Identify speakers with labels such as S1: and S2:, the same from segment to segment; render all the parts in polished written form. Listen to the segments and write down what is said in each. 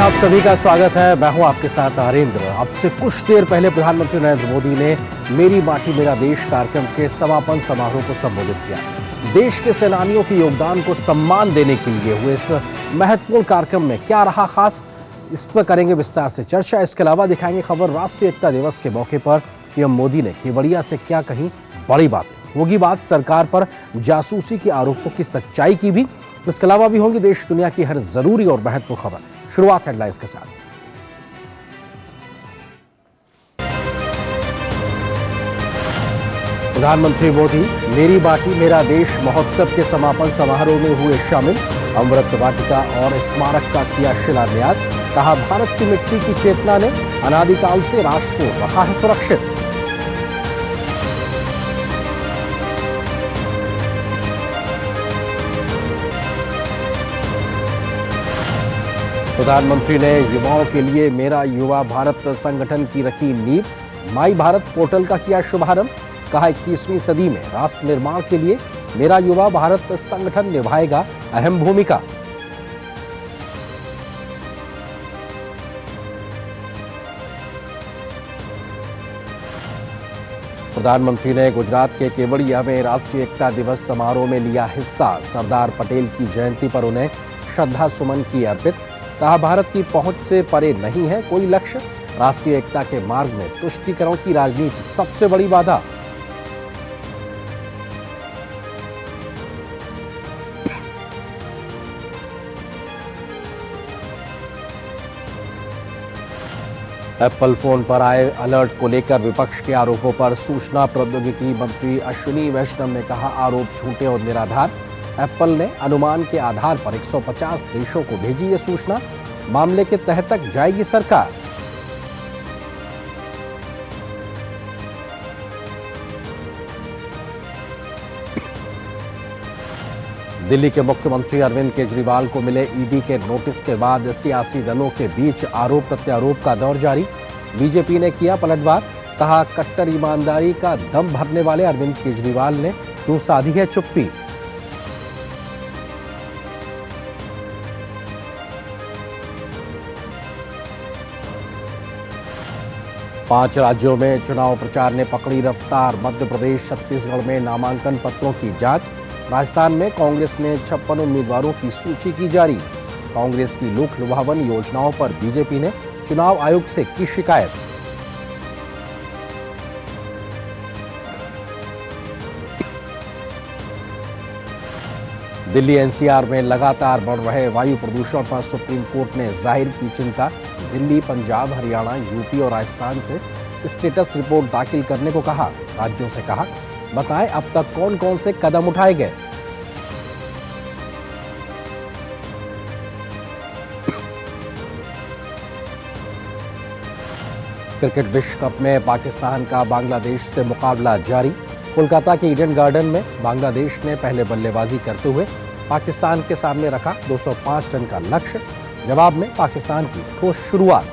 S1: आप सभी का स्वागत है। मैं हूं आपके साथ हरेंद्र। अब से कुछ देर पहले प्रधानमंत्री नरेंद्र मोदी ने मेरी माटी मेरा देश कार्यक्रम के समापन समारोह को संबोधित किया। देश के सेनानियों के योगदान को सम्मान देने के लिए हुए इस महत्वपूर्ण कार्यक्रम में क्या रहा खास, इस पर करेंगे विस्तार से चर्चा। इसके अलावा दिखाएंगे खबर राष्ट्रीय एकता दिवस के मौके पर पीएम मोदी ने केवड़िया से क्या कही बड़ी बातें। होगी बात सरकार पर जासूसी के आरोपों की सच्चाई की भी। इसके अलावा भी होंगी देश दुनिया की हर जरूरी और महत्वपूर्ण खबर। शुरुआत हेडलाइंस के साथ। प्रधानमंत्री मोदी मेरी माटी मेरा देश महोत्सव के समापन समारोह में हुए शामिल। अमृत वाटिका और स्मारक का किया शिलान्यास। कहा भारत की मिट्टी की चेतना ने अनादिकाल से राष्ट्र को रखा है सुरक्षित। प्रधानमंत्री ने युवाओं के लिए मेरा युवा भारत संगठन की रखी नींव। माई भारत पोर्टल का किया शुभारंभ। कहा 21वीं सदी में राष्ट्र निर्माण के लिए मेरा युवा भारत संगठन निभाएगा अहम भूमिका। प्रधानमंत्री ने गुजरात के केवड़िया में राष्ट्रीय एकता दिवस समारोह में लिया हिस्सा। सरदार पटेल की जयंती पर उन्हें श्रद्धा सुमन की अर्पित। कहा भारत की पहुंच से परे नहीं है कोई लक्ष्य। राष्ट्रीय एकता के मार्ग में तुष्टीकरण की राजनीति सबसे बड़ी बाधा। एप्पल फोन पर आए अलर्ट को लेकर विपक्ष के आरोपों पर सूचना प्रौद्योगिकी मंत्री अश्विनी वैष्णव ने कहा आरोप झूठे और निराधार। एप्पल ने अनुमान के आधार पर 150 देशों को भेजी ये सूचना। मामले के तह तक जाएगी सरकार। दिल्ली के मुख्यमंत्री अरविंद केजरीवाल को मिले ईडी के नोटिस के बाद सियासी दलों के बीच आरोप प्रत्यारोप का दौर जारी। बीजेपी ने किया पलटवार। कहा कट्टर ईमानदारी का दम भरने वाले अरविंद केजरीवाल ने क्यों साधी है चुप्पी। पांच राज्यों में चुनाव प्रचार ने पकड़ी रफ्तार। मध्य प्रदेश छत्तीसगढ़ में नामांकन पत्रों की जांच। राजस्थान में कांग्रेस ने 56 उम्मीदवारों की सूची की जारी। कांग्रेस की लोक लुभावन योजनाओं पर बीजेपी ने चुनाव आयोग से की शिकायत। दिल्ली एनसीआर में लगातार बढ़ रहे वायु प्रदूषण पर सुप्रीम कोर्ट ने जाहिर की चिंता। दिल्ली, पंजाब, हरियाणा, यूपी और राजस्थान से स्टेटस रिपोर्ट दाखिल करने को कहा। राज्यों से कहा बताएं अब तक कौन कौन से कदम उठाए गए। क्रिकेट विश्व कप में पाकिस्तान का बांग्लादेश से मुकाबला जारी। कोलकाता के ईडन गार्डन में बांग्लादेश ने पहले बल्लेबाजी करते हुए पाकिस्तान के सामने रखा 205 रन का लक्ष्य। जवाब में पाकिस्तान की ठोस शुरुआत।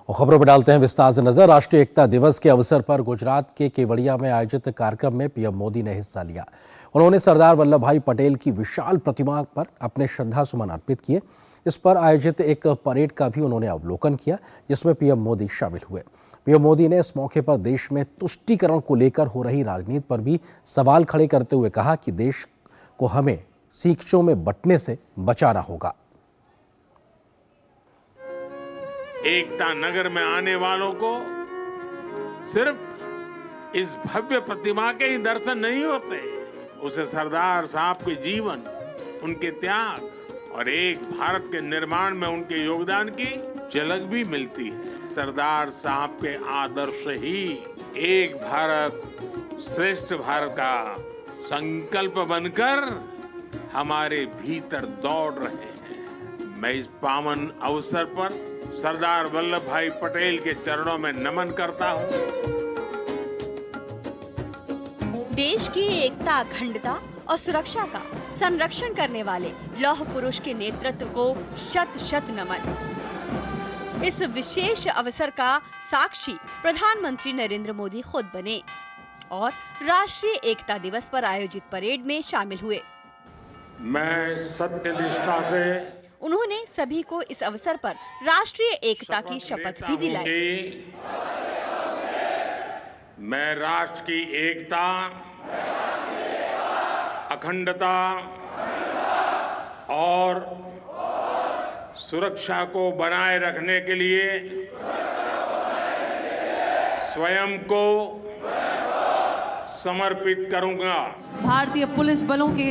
S1: और खबरों पर डालते हैं विस्तार से नजर। राष्ट्रीय एकता दिवस के अवसर पर गुजरात के केवड़िया में आयोजित कार्यक्रम में पीएम मोदी ने हिस्सा लिया। उन्होंने सरदार वल्लभ भाई पटेल की विशाल प्रतिमा पर अपने श्रद्धा सुमन अर्पित किए। इस पर आयोजित एक परेड का भी उन्होंने अवलोकन किया जिसमें पीएम मोदी शामिल हुए। पीएम मोदी ने इस मौके पर देश में तुष्टीकरण को लेकर हो रही राजनीति पर भी सवाल खड़े करते हुए कहा कि देश को हमें सीखचों में बंटने से बचाना होगा।
S2: एकता नगर में आने वालों को सिर्फ इस भव्य प्रतिमा के ही दर्शन नहीं होते, उसे सरदार साहब के जीवन, उनके त्याग और एक भारत के निर्माण में उनके योगदान की झलक भी मिलती है। सरदार साहब के आदर्श ही एक भारत श्रेष्ठ भारत का संकल्प बनकर हमारे भीतर दौड़ रहे हैं। मैं इस पावन अवसर पर सरदार वल्लभ भाई पटेल के चरणों में नमन करता हूँ।
S3: देश की एकता, अखंडता और सुरक्षा का संरक्षण करने वाले लौह पुरुष के नेतृत्व को शत शत नमन। इस विशेष अवसर का साक्षी प्रधानमंत्री नरेंद्र मोदी खुद बने और राष्ट्रीय एकता दिवस पर आयोजित परेड में शामिल हुए।
S2: मैं सत्यनिष्ठा से
S3: उन्होंने सभी को इस अवसर पर राष्ट्रीय एकता की शपथ भी दिलाई।
S2: मैं राष्ट्र की एकता, अखंडता और सुरक्षा को बनाए रखने के लिए स्वयं को समर्पित करूंगा।
S4: भारतीय पुलिस बलों के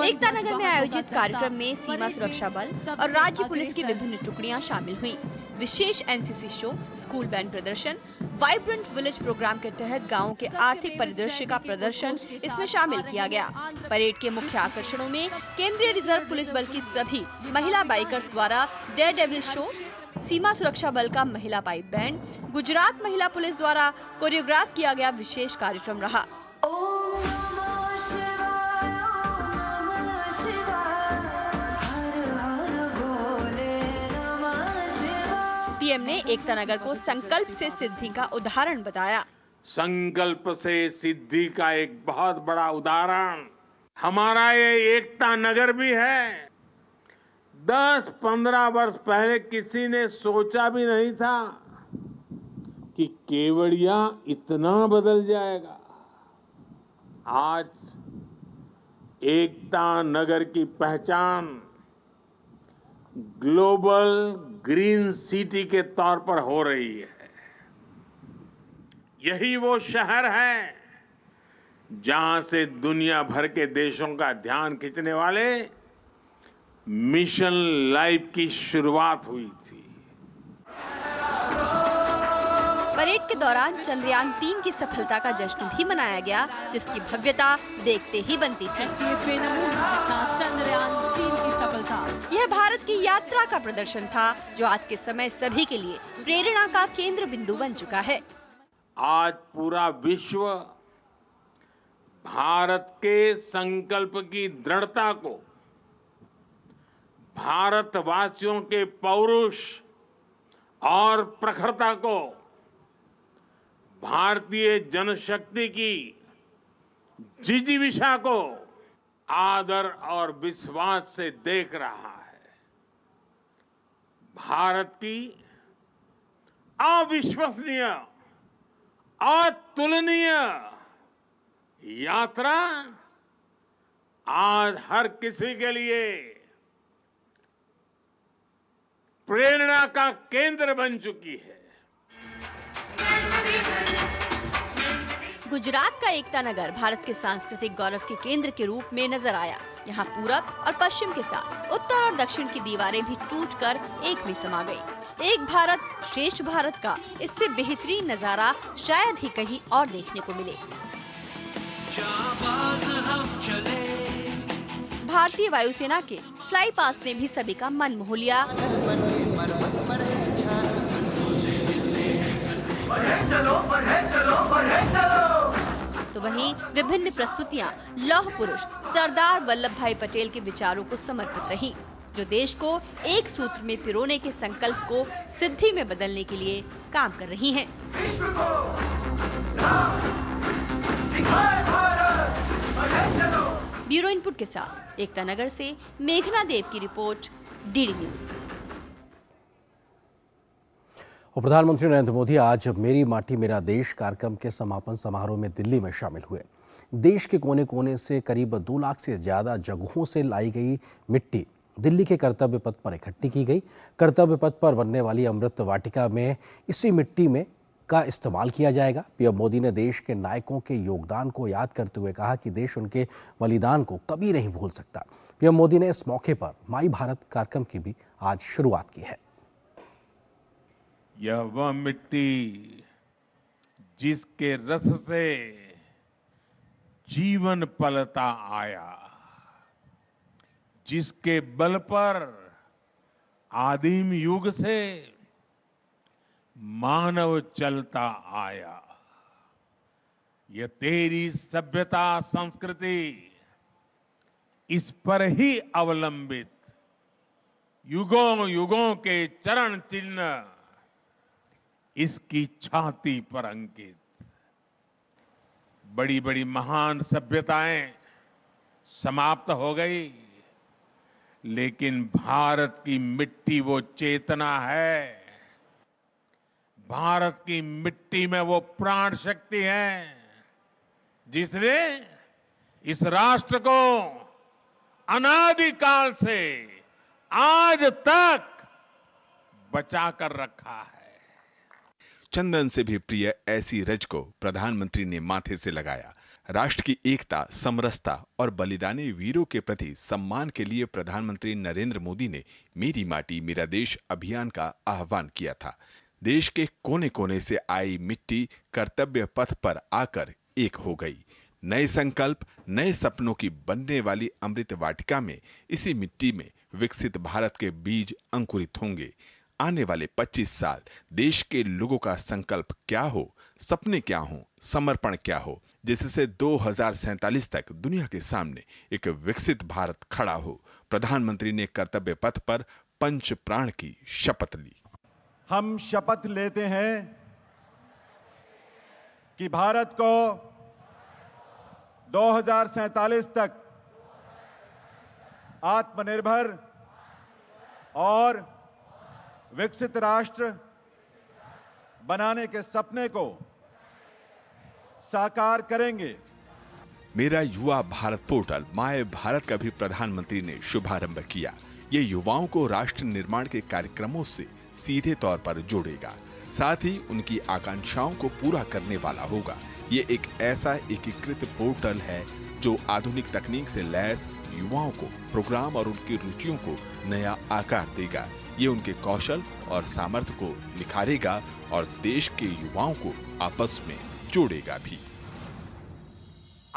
S3: एकता नगर में आयोजित कार्यक्रम में सीमा सुरक्षा बल और राज्य पुलिस की विभिन्न टुकड़ियां शामिल हुईं। विशेष एनसीसी शो, स्कूल बैंड प्रदर्शन, वाइब्रेंट विलेज प्रोग्राम के तहत गांवों के आर्थिक परिदृश्य का प्रदर्शन इसमें शामिल किया गया। परेड के मुख्य आकर्षणों में केंद्रीय रिजर्व पुलिस बल की सभी महिला बाइकर्स द्वारा डेयर डेविल शो, सीमा सुरक्षा बल का महिला पाइप बैंड, गुजरात महिला पुलिस द्वारा कोरियोग्राफ किया गया विशेष कार्यक्रम रहा। पीएम ने एकता नगर को संकल्प से सिद्धि का उदाहरण बताया।
S2: संकल्प से सिद्धि का एक बहुत बड़ा उदाहरण हमारा ये एकता नगर भी है। 10-15 वर्ष पहले किसी ने सोचा भी नहीं था कि केवड़िया इतना बदल जाएगा। आज एकता नगर की पहचान ग्लोबल ग्रीन सिटी के तौर पर हो रही है। यही वो शहर है जहां से दुनिया भर के देशों का ध्यान खींचने वाले मिशन लाइफ की शुरुआत हुई थी।
S3: परेड के दौरान चंद्रयान 3 की सफलता का जश्न भी मनाया गया, जिसकी भव्यता देखते ही बनती थी।
S4: चंद्रयान 3 की सफलता
S3: यह भारत की यात्रा का प्रदर्शन था, जो आज के समय सभी के लिए प्रेरणा का केंद्र बिंदु बन चुका है।
S2: आज पूरा विश्व भारत के संकल्प की दृढ़ता को, भारतवासियों के पौरुष और प्रखरता को, भारतीय जनशक्ति की जिजीविषा को आदर और विश्वास से देख रहा है। भारत की अविश्वसनीय, अतुलनीय यात्रा आज हर किसी के लिए प्रेरणा का केंद्र बन चुकी है।
S3: गुजरात का एकता नगर भारत के सांस्कृतिक गौरव के केंद्र के रूप में नजर आया। यहाँ पूरब और पश्चिम के साथ उत्तर और दक्षिण की दीवारें भी टूटकर एक में समा गई। एक भारत श्रेष्ठ भारत का इससे बेहतरीन नजारा शायद ही कहीं और देखने को मिले। भारतीय वायुसेना के फ्लाई पास ने भी सभी का मन मोह लिया। तो वहीं विभिन्न प्रस्तुतियां लौह पुरुष सरदार वल्लभ भाई पटेल के विचारों को समर्पित रहीं, जो देश को एक सूत्र में पिरोने के संकल्प को सिद्धि में बदलने के लिए काम कर रही हैं। ब्यूरो इनपुट के साथ एकता नगर से मेघना देव की रिपोर्ट, डीडी न्यूज।
S1: और प्रधानमंत्री नरेंद्र मोदी आज मेरी माटी मेरा देश कार्यक्रम के समापन समारोह में दिल्ली में शामिल हुए। देश के कोने कोने से करीब 2 लाख से ज्यादा जगहों से लाई गई मिट्टी दिल्ली के कर्तव्य पथ पर इकट्ठी की गई। कर्तव्य पथ पर बनने वाली अमृत वाटिका में इसी मिट्टी में का इस्तेमाल किया जाएगा। पीएम मोदी ने देश के नायकों के योगदान को याद करते हुए कहा कि देश उनके बलिदान को कभी नहीं भूल सकता। पीएम मोदी ने इस मौके पर माई भारत कार्यक्रम की भी आज शुरुआत की है।
S2: यह वह मिट्टी जिसके रस से जीवन पलता आया, जिसके बल पर आदिम युग से मानव चलता आया। यह तेरी सभ्यता संस्कृति इस पर ही अवलंबित युगों युगों के चरण चिन्ह इसकी छाती पर अंकित। बड़ी बड़ी महान सभ्यताएं समाप्त हो गई, लेकिन भारत की मिट्टी वो चेतना है, भारत की मिट्टी में वो प्राण शक्ति है जिसने इस राष्ट्र को अनादिकाल से आज तक बचा कर रखा है।
S5: चंदन से भी प्रिय ऐसी रज को प्रधानमंत्री ने माथे से लगाया। राष्ट्र की एकता, समरसता और बलिदानी वीरों के प्रति सम्मान के लिए प्रधानमंत्री नरेंद्र मोदी ने मेरी माटी मेरा देश अभियान का आह्वान किया था। देश के कोने कोने से आई मिट्टी कर्तव्य पथ पर आकर एक हो गई। नए संकल्प, नए सपनों की बनने वाली अमृत वाटिका में इसी मिट्टी में विकसित भारत के बीज अंकुरित होंगे। आने वाले 25 साल देश के लोगों का संकल्प क्या हो, सपने क्या हो, समर्पण क्या हो, जिससे 2047 तक दुनिया के सामने एक विकसित भारत खड़ा हो। प्रधानमंत्री ने कर्तव्य पथ पर पंच प्राण की शपथ ली।
S6: हम शपथ लेते हैं कि भारत को 2047 तक आत्मनिर्भर और विकसित राष्ट्र बनाने के सपने को साकार करेंगे।
S5: मेरा युवा भारत पोर्टल माय भारत का भी प्रधानमंत्री ने शुभारंभ किया। ये युवाओं को राष्ट्र निर्माण के कार्यक्रमों से सीधे तौर पर जोड़ेगा, साथ ही उनकी आकांक्षाओं को पूरा करने वाला होगा। ये एक ऐसा एकीकृत पोर्टल है जो आधुनिक तकनीक से लैस युवाओं को प्रोग्राम और उनकी रुचियों को नया आकार देगा। ये उनके कौशल और सामर्थ्य को निखारेगा और देश के युवाओं को आपस में जोड़ेगा भी।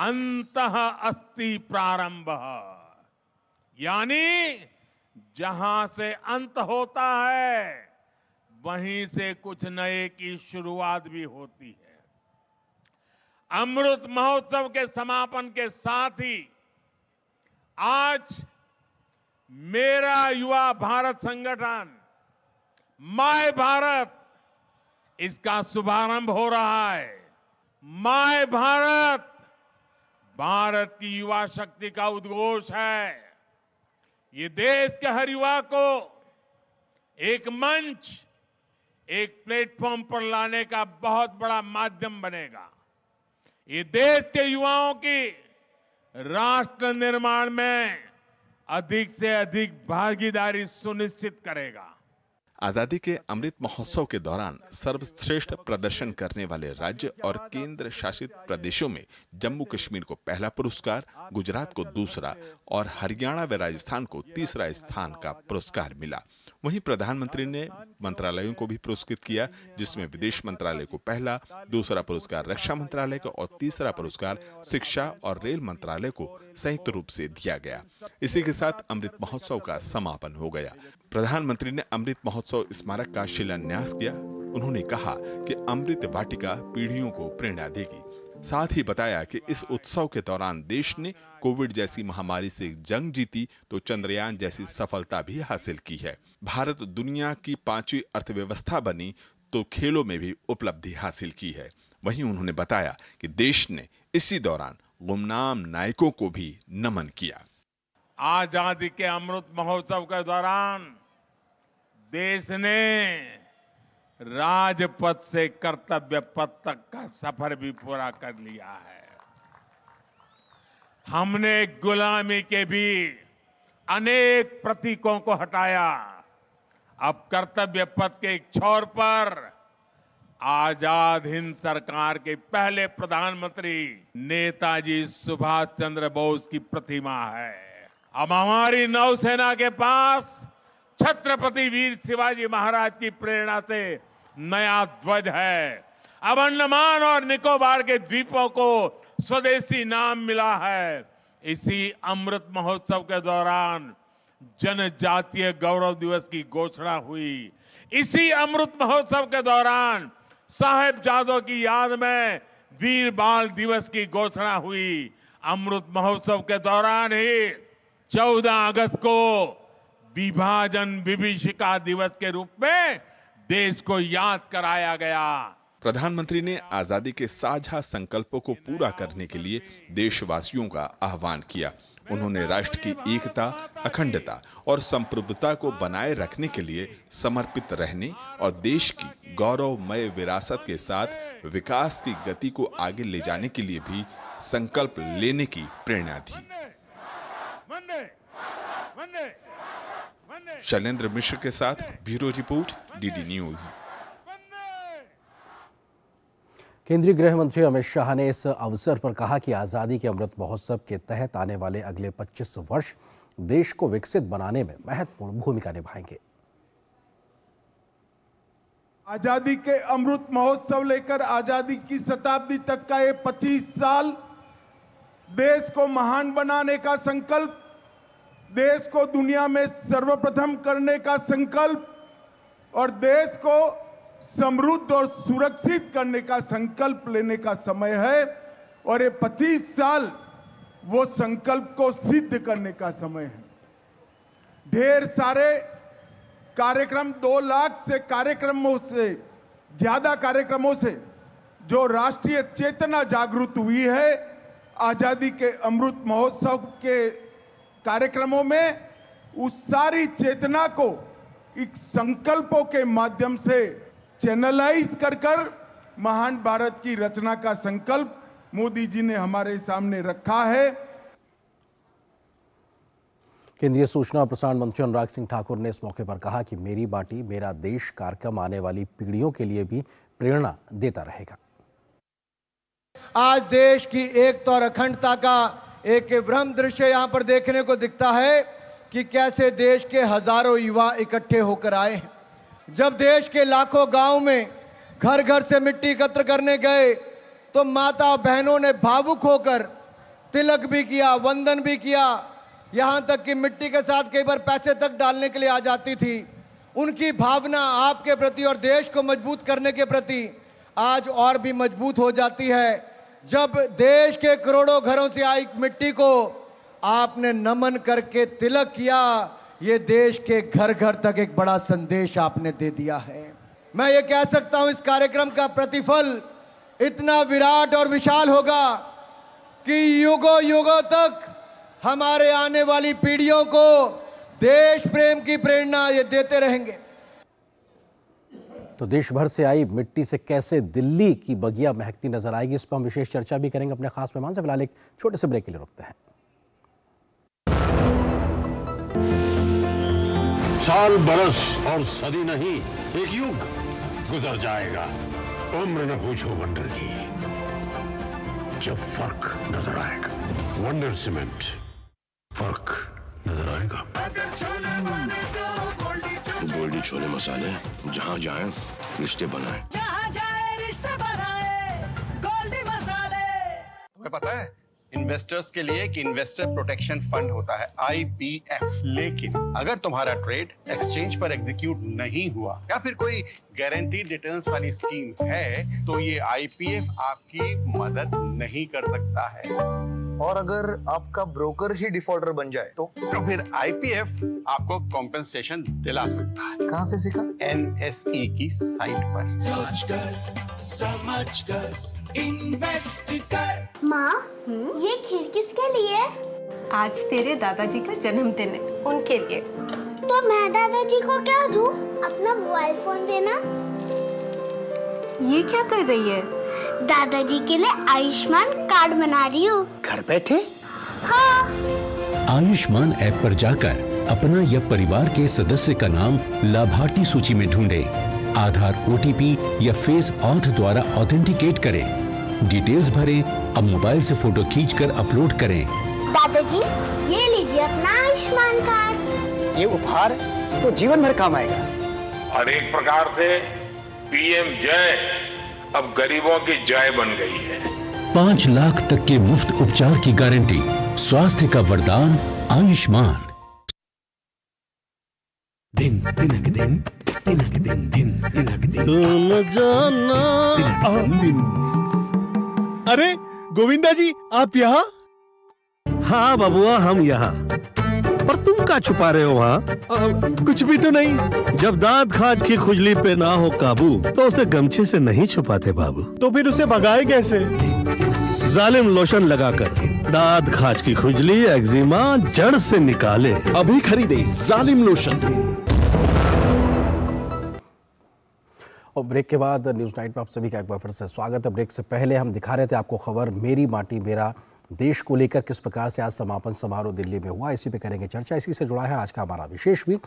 S2: अंतः अस्ति प्रारंभ, यानी जहां से अंत होता है वहीं से कुछ नए की शुरुआत भी होती है। अमृत महोत्सव के समापन के साथ ही आज मेरा युवा भारत संगठन माय भारत, इसका शुभारंभ हो रहा है। माय भारत भारत की युवा शक्ति का उद्घोष है। ये देश के हर युवा को एक मंच, एक प्लेटफॉर्म पर लाने का बहुत बड़ा माध्यम बनेगा। ये देश के युवाओं की राष्ट्र निर्माण में अधिक से अधिक भागीदारी सुनिश्चित करेगा।
S5: आजादी के अमृत महोत्सव के दौरान सर्वश्रेष्ठ प्रदर्शन करने वाले राज्य और केंद्र शासित प्रदेशों में जम्मू कश्मीर को पहला पुरस्कार, गुजरात को दूसरा और हरियाणा व राजस्थान को तीसरा स्थान का पुरस्कार मिला। वहीं प्रधानमंत्री ने मंत्रालयों को भी पुरस्कृत किया, जिसमें विदेश मंत्रालय को पहला, दूसरा पुरस्कार रक्षा मंत्रालय को और तीसरा पुरस्कार शिक्षा और रेल मंत्रालय को संयुक्त रूप से दिया गया। इसी के साथ अमृत महोत्सव का समापन हो गया। प्रधानमंत्री ने अमृत महोत्सव स्मारक का शिलान्यास किया। उन्होंने कहा कि अमृत वाटिका पीढ़ियों को प्रेरणा देगी। साथ ही बताया कि इस उत्सव के दौरान देश ने कोविड जैसी महामारी से जंग जीती तो चंद्रयान जैसी सफलता भी हासिल की है। भारत दुनिया की 5वीं अर्थव्यवस्था बनी तो खेलों में भी उपलब्धि हासिल की है। वहीं उन्होंने बताया कि देश ने इसी दौरान गुमनाम नायकों को भी नमन किया।
S2: आजादी के अमृत महोत्सव के दौरान देश ने राजपथ से कर्तव्य पथ तक का सफर भी पूरा कर लिया है। हमने गुलामी के भी अनेक प्रतीकों को हटाया। अब कर्तव्य पथ के एक छोर पर आजाद हिंद सरकार के पहले प्रधानमंत्री नेताजी सुभाष चंद्र बोस की प्रतिमा है। अब हमारी नौसेना के पास छत्रपति वीर शिवाजी महाराज की प्रेरणा से नया ध्वज है। अब अंडमान और निकोबार के द्वीपों को स्वदेशी नाम मिला है। इसी अमृत महोत्सव के दौरान जनजातीय गौरव दिवस की घोषणा हुई। इसी अमृत महोत्सव के दौरान साहिबजादों की याद में वीर बाल दिवस की घोषणा हुई। अमृत महोत्सव के दौरान ही 14 अगस्त को विभाजन विभीषिका दिवस के रूप में देश को याद कराया गया।
S5: प्रधानमंत्री ने आजादी के साझा संकल्पों को पूरा करने के लिए देशवासियों का आह्वान किया। उन्होंने राष्ट्र की एकता, अखंडता और संप्रभुता को बनाए रखने के लिए समर्पित रहने और देश की गौरवमय विरासत के साथ विकास की गति को आगे ले जाने के लिए भी संकल्प लेने की प्रेरणा दी। शैलेंद्र मिश्र के साथ ब्यूरो रिपोर्ट, डीडी न्यूज।
S1: केंद्रीय गृह मंत्री अमित शाह ने इस अवसर पर कहा कि आजादी के अमृत महोत्सव के तहत आने वाले अगले 25 वर्ष देश को विकसित बनाने में महत्वपूर्ण भूमिका निभाएंगे।
S6: आजादी के अमृत महोत्सव लेकर आजादी की शताब्दी तक का ये 25 साल देश को महान बनाने का संकल्प, देश को दुनिया में सर्वप्रथम करने का संकल्प और देश को समृद्ध और सुरक्षित करने का संकल्प लेने का समय है। और ये 25 साल वो संकल्प को सिद्ध करने का समय है। ढेर सारे कार्यक्रम, 2 लाख से कार्यक्रमों से ज्यादा कार्यक्रमों से जो राष्ट्रीय चेतना जागृत हुई है, आजादी के अमृत महोत्सव के कार्यक्रमों में उस सारी चेतना को एक संकल्पों के माध्यम से चैनलाइज कर महान भारत की रचना का संकल्प मोदी जी ने हमारे सामने रखा है।
S1: केंद्रीय सूचना और प्रसारण मंत्री अनुराग सिंह ठाकुर ने इस मौके पर कहा कि मेरी बाटी मेरा देश कार्यक्रम आने वाली पीढ़ियों के लिए भी प्रेरणा देता रहेगा।
S7: आज देश की एकता और अखंडता का एक भ्रम दृश्य यहां पर देखने को दिखता है कि कैसे देश के हजारों युवा इकट्ठे होकर आए हैं। जब देश के लाखों गांव में घर घर से मिट्टी एकत्र करने गए तो माता बहनों ने भावुक होकर तिलक भी किया, वंदन भी किया, यहां तक कि मिट्टी के साथ कई बार पैसे तक डालने के लिए आ जाती थी। उनकी भावना आपके प्रति और देश को मजबूत करने के प्रति आज और भी मजबूत हो जाती है जब देश के करोड़ों घरों से आई मिट्टी को आपने नमन करके तिलक किया। ये देश के घर घर तक एक बड़ा संदेश आपने दे दिया है। मैं ये कह सकता हूं, इस कार्यक्रम का प्रतिफल इतना विराट और विशाल होगा कि युगों युगों तक हमारे आने वाली पीढ़ियों को देश प्रेम की प्रेरणा ये देते रहेंगे।
S1: तो देश भर से आई मिट्टी से कैसे दिल्ली की बगिया महकती नजर आएगी, इस पर हम विशेष चर्चा भी करेंगे अपने खास मेहमान से। फिलहाल एक छोटे से ब्रेक के लिए रुकते हैं।
S8: साल, बरस और सदी नहीं, एक युग गुजर जाएगा। उम्र न पूछो वंडर की, जब फर्क नजर आएगा। वंडर सीमेंट, फर्क नजर आएगा। गोल्डी छोले मसाले, जहां जाए रिश्ते बनाए,
S9: जहां जाए रिश्ते बनाए, गोल्डी मसाले।
S10: तुम्हें पता है इन्वेस्टर्स के लिए कि इन्वेस्टर प्रोटेक्शन फंड होता है IPF, लेकिन अगर तुम्हारा ट्रेड एक्सचेंज पर एग्जीक्यूट नहीं हुआ या फिर कोई गारंटीड रिटर्न्स वाली स्कीम है तो ये IPF आपकी मदद नहीं कर सकता है।
S11: और अगर आपका ब्रोकर ही डिफॉल्टर बन जाए तो
S10: फिर IPF आपको कॉम्पेंसेशन दिला सकता है।
S11: कहां से सीखा?
S10: NSE की साइट पर।
S9: सोच कर समझ कर इन्वेस्ट कर।
S12: माँ, ये खीर किसके लिए?
S13: आज तेरे दादाजी का जन्मदिन है, उनके लिए।
S12: तो मैं दादाजी को क्या दूँ? अपना मोबाइल फोन देना।
S13: ये क्या कर रही है?
S12: दादाजी के लिए आयुष्मान कार्ड बना रही हूँ।
S11: घर बैठे?
S12: हाँ।
S14: आयुष्मान ऐप पर जाकर अपना या परिवार के सदस्य का नाम लाभार्थी सूची में ढूंढें, आधार, OTP या फेस ऑथ द्वारा ऑथेंटिकेट करें, डिटेल्स भरें, अब मोबाइल से फोटो खींचकर अपलोड करें।
S12: दादाजी, ये लीजिए अपना आयुष्मान कार्ड।
S11: ये उपहार तो जीवन भर काम आएगा।
S2: और एक प्रकार से PM जय अब गरीबों की जय बन गई है।
S14: 5 लाख तक के मुफ्त उपचार की गारंटी, स्वास्थ्य का वरदान आयुष्मान।
S8: दिन तिनक दिन, तिनक दिन, दिन तिनक दिन।
S15: तुम जाना दिन। अरे गोविंदा जी, आप यहाँ?
S8: हाँ बबुआ, हम यहाँ। पर तुम
S15: क्या छुपा रहे हो वहाँ? कुछ भी तो नहीं। जब दांत खाज की खुजली पे ना हो काबू तो उसे गमछे से नहीं छुपाते बाबू। तो फिर उसे भगाए कैसे? जालिम लोशन लगाकर दांत खाज की खुजली एक्जिमा जड़ से निकाले।
S16: अभी खरीदे जालिम लोशन।
S1: और ब्रेक के बाद न्यूज़ नाइट में आप सभी का एक बार फिर से स्वागत है। ब्रेक से पहले हम दिखा रहे थे आपको खबर मेरी माटी मेरा देश को लेकर किस प्रकार से आज समापन समारोह दिल्ली में हुआ, इसी पे करेंगे चर्चा। इसी से जुड़ा है आज का हमारा विशेष भी,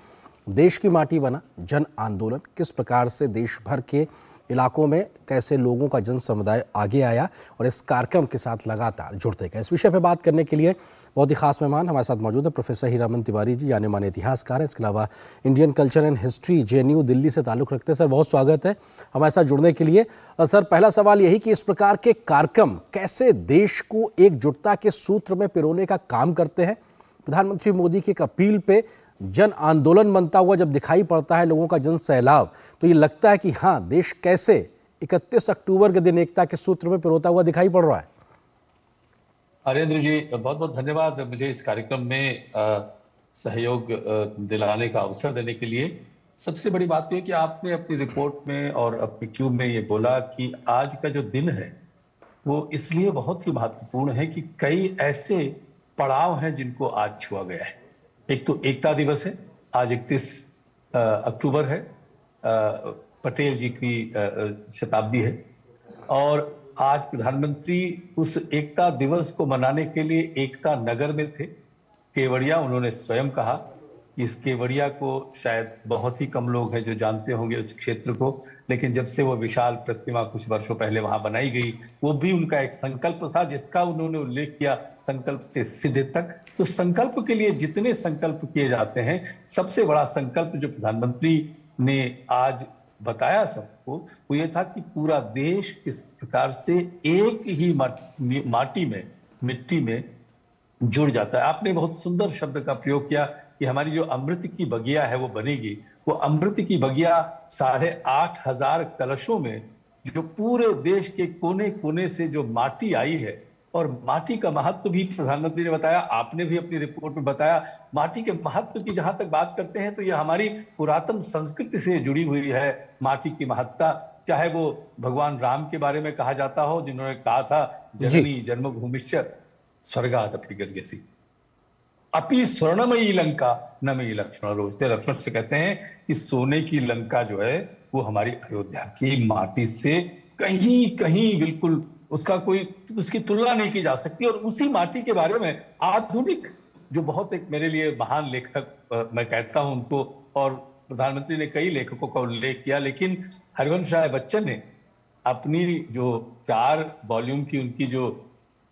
S1: देश की माटी बना जन आंदोलन, किस प्रकार से देश भर के इलाकों में कैसे लोगों का जन समुदाय आगे आया और इस कार्यक्रम के साथ लगातार जुड़ते गए। इस विषय पर बात करने के लिए बहुत ही खास मेहमान हमारे साथ मौजूद है। प्रोफेसर हीरामन तिवारी जी, जाने माने इतिहासकार हैं, इसके अलावा Indian culture and history JNU Delhi से ताल्लुक़ रखते हैं। सर बहुत स्वागत है हमारे साथ जुड़ने के लिए। सर पहला सवाल यही कि इस प्रकार के कार्यक्रम कैसे देश को एकजुटता के सूत्र में पिरोने का काम करते हैं। प्रधानमंत्री मोदी की एक अपील पे जन आंदोलन बनता हुआ जब दिखाई पड़ता है, लोगों का जन सैलाब, तो ये लगता है कि हाँ, देश कैसे 31 अक्टूबर के दिन एकता के सूत्र में पिरोता हुआ दिखाई पड़ रहा है।
S17: हरेंद्र जी बहुत बहुत धन्यवाद मुझे इस कार्यक्रम में सहयोग दिलाने का अवसर देने के लिए। सबसे बड़ी बात यह कि आपने अपनी रिपोर्ट में और अपनी क्यू में ये बोला कि आज का जो दिन है वो इसलिए बहुत ही महत्वपूर्ण है कि कई ऐसे पड़ाव हैं जिनको आज छुआ गया है। एक तो एकता दिवस है, आज 31 अक्टूबर है, पटेल जी की शताब्दी है, और आज प्रधानमंत्री उस एकता दिवस को मनाने के लिए एकता नगर में थे, केवड़िया। उन्होंने स्वयं कहा कि इस केवड़िया को शायद बहुत ही कम लोग हैं जो जानते होंगे उस क्षेत्र को, लेकिन जब से वो विशाल प्रतिमा कुछ वर्षों पहले वहां बनाई गई, वो भी उनका एक संकल्प था जिसका उन्होंने उल्लेख किया, संकल्प से सिद्धि तक। तो संकल्प के लिए जितने संकल्प किए जाते हैं, सबसे बड़ा संकल्प जो प्रधानमंत्री ने आज बताया सबको, वो ये था कि पूरा देश किस प्रकार से एक ही मिट्टी में जुड़ जाता है। आपने बहुत सुंदर शब्द का प्रयोग किया कि हमारी जो अमृत की बगिया है वो बनेगी। वो अमृत की बगिया 8,500 कलशों में जो पूरे देश के कोने कोने से जो माटी आई है, और माटी का महत्व भी प्रधानमंत्री ने बताया, आपने भी अपनी रिपोर्ट में बताया। माटी के महत्व की जहां तक बात करते हैं तो यह हमारी पुरातन संस्कृति से जुड़ी हुई है। माटी की महत्ता, चाहे वो भगवान राम के बारे में कहा जाता हो, जिन्होंने कहा था जननी जन्मभूमिश्च स्वर्गादपि गरीयसी अपि स्वर्णमयी लंका न मयि लक्ष्मण रोचते। लक्ष्मण से कहते हैं कि सोने की लंका जो है वो हमारी अयोध्या की माटी से कहीं कहीं बिल्कुल उसकी तुलना नहीं की जा सकती। और उसी माटी के बारे में आधुनिक जो बहुत एक मेरे लिए महान लेखक मैं कहता हूं उनको, और प्रधानमंत्री ने कई लेखकों का उल्लेख किया, लेकिन हरिवंश राय बच्चन ने अपनी जो 4 वॉल्यूम की उनकी जो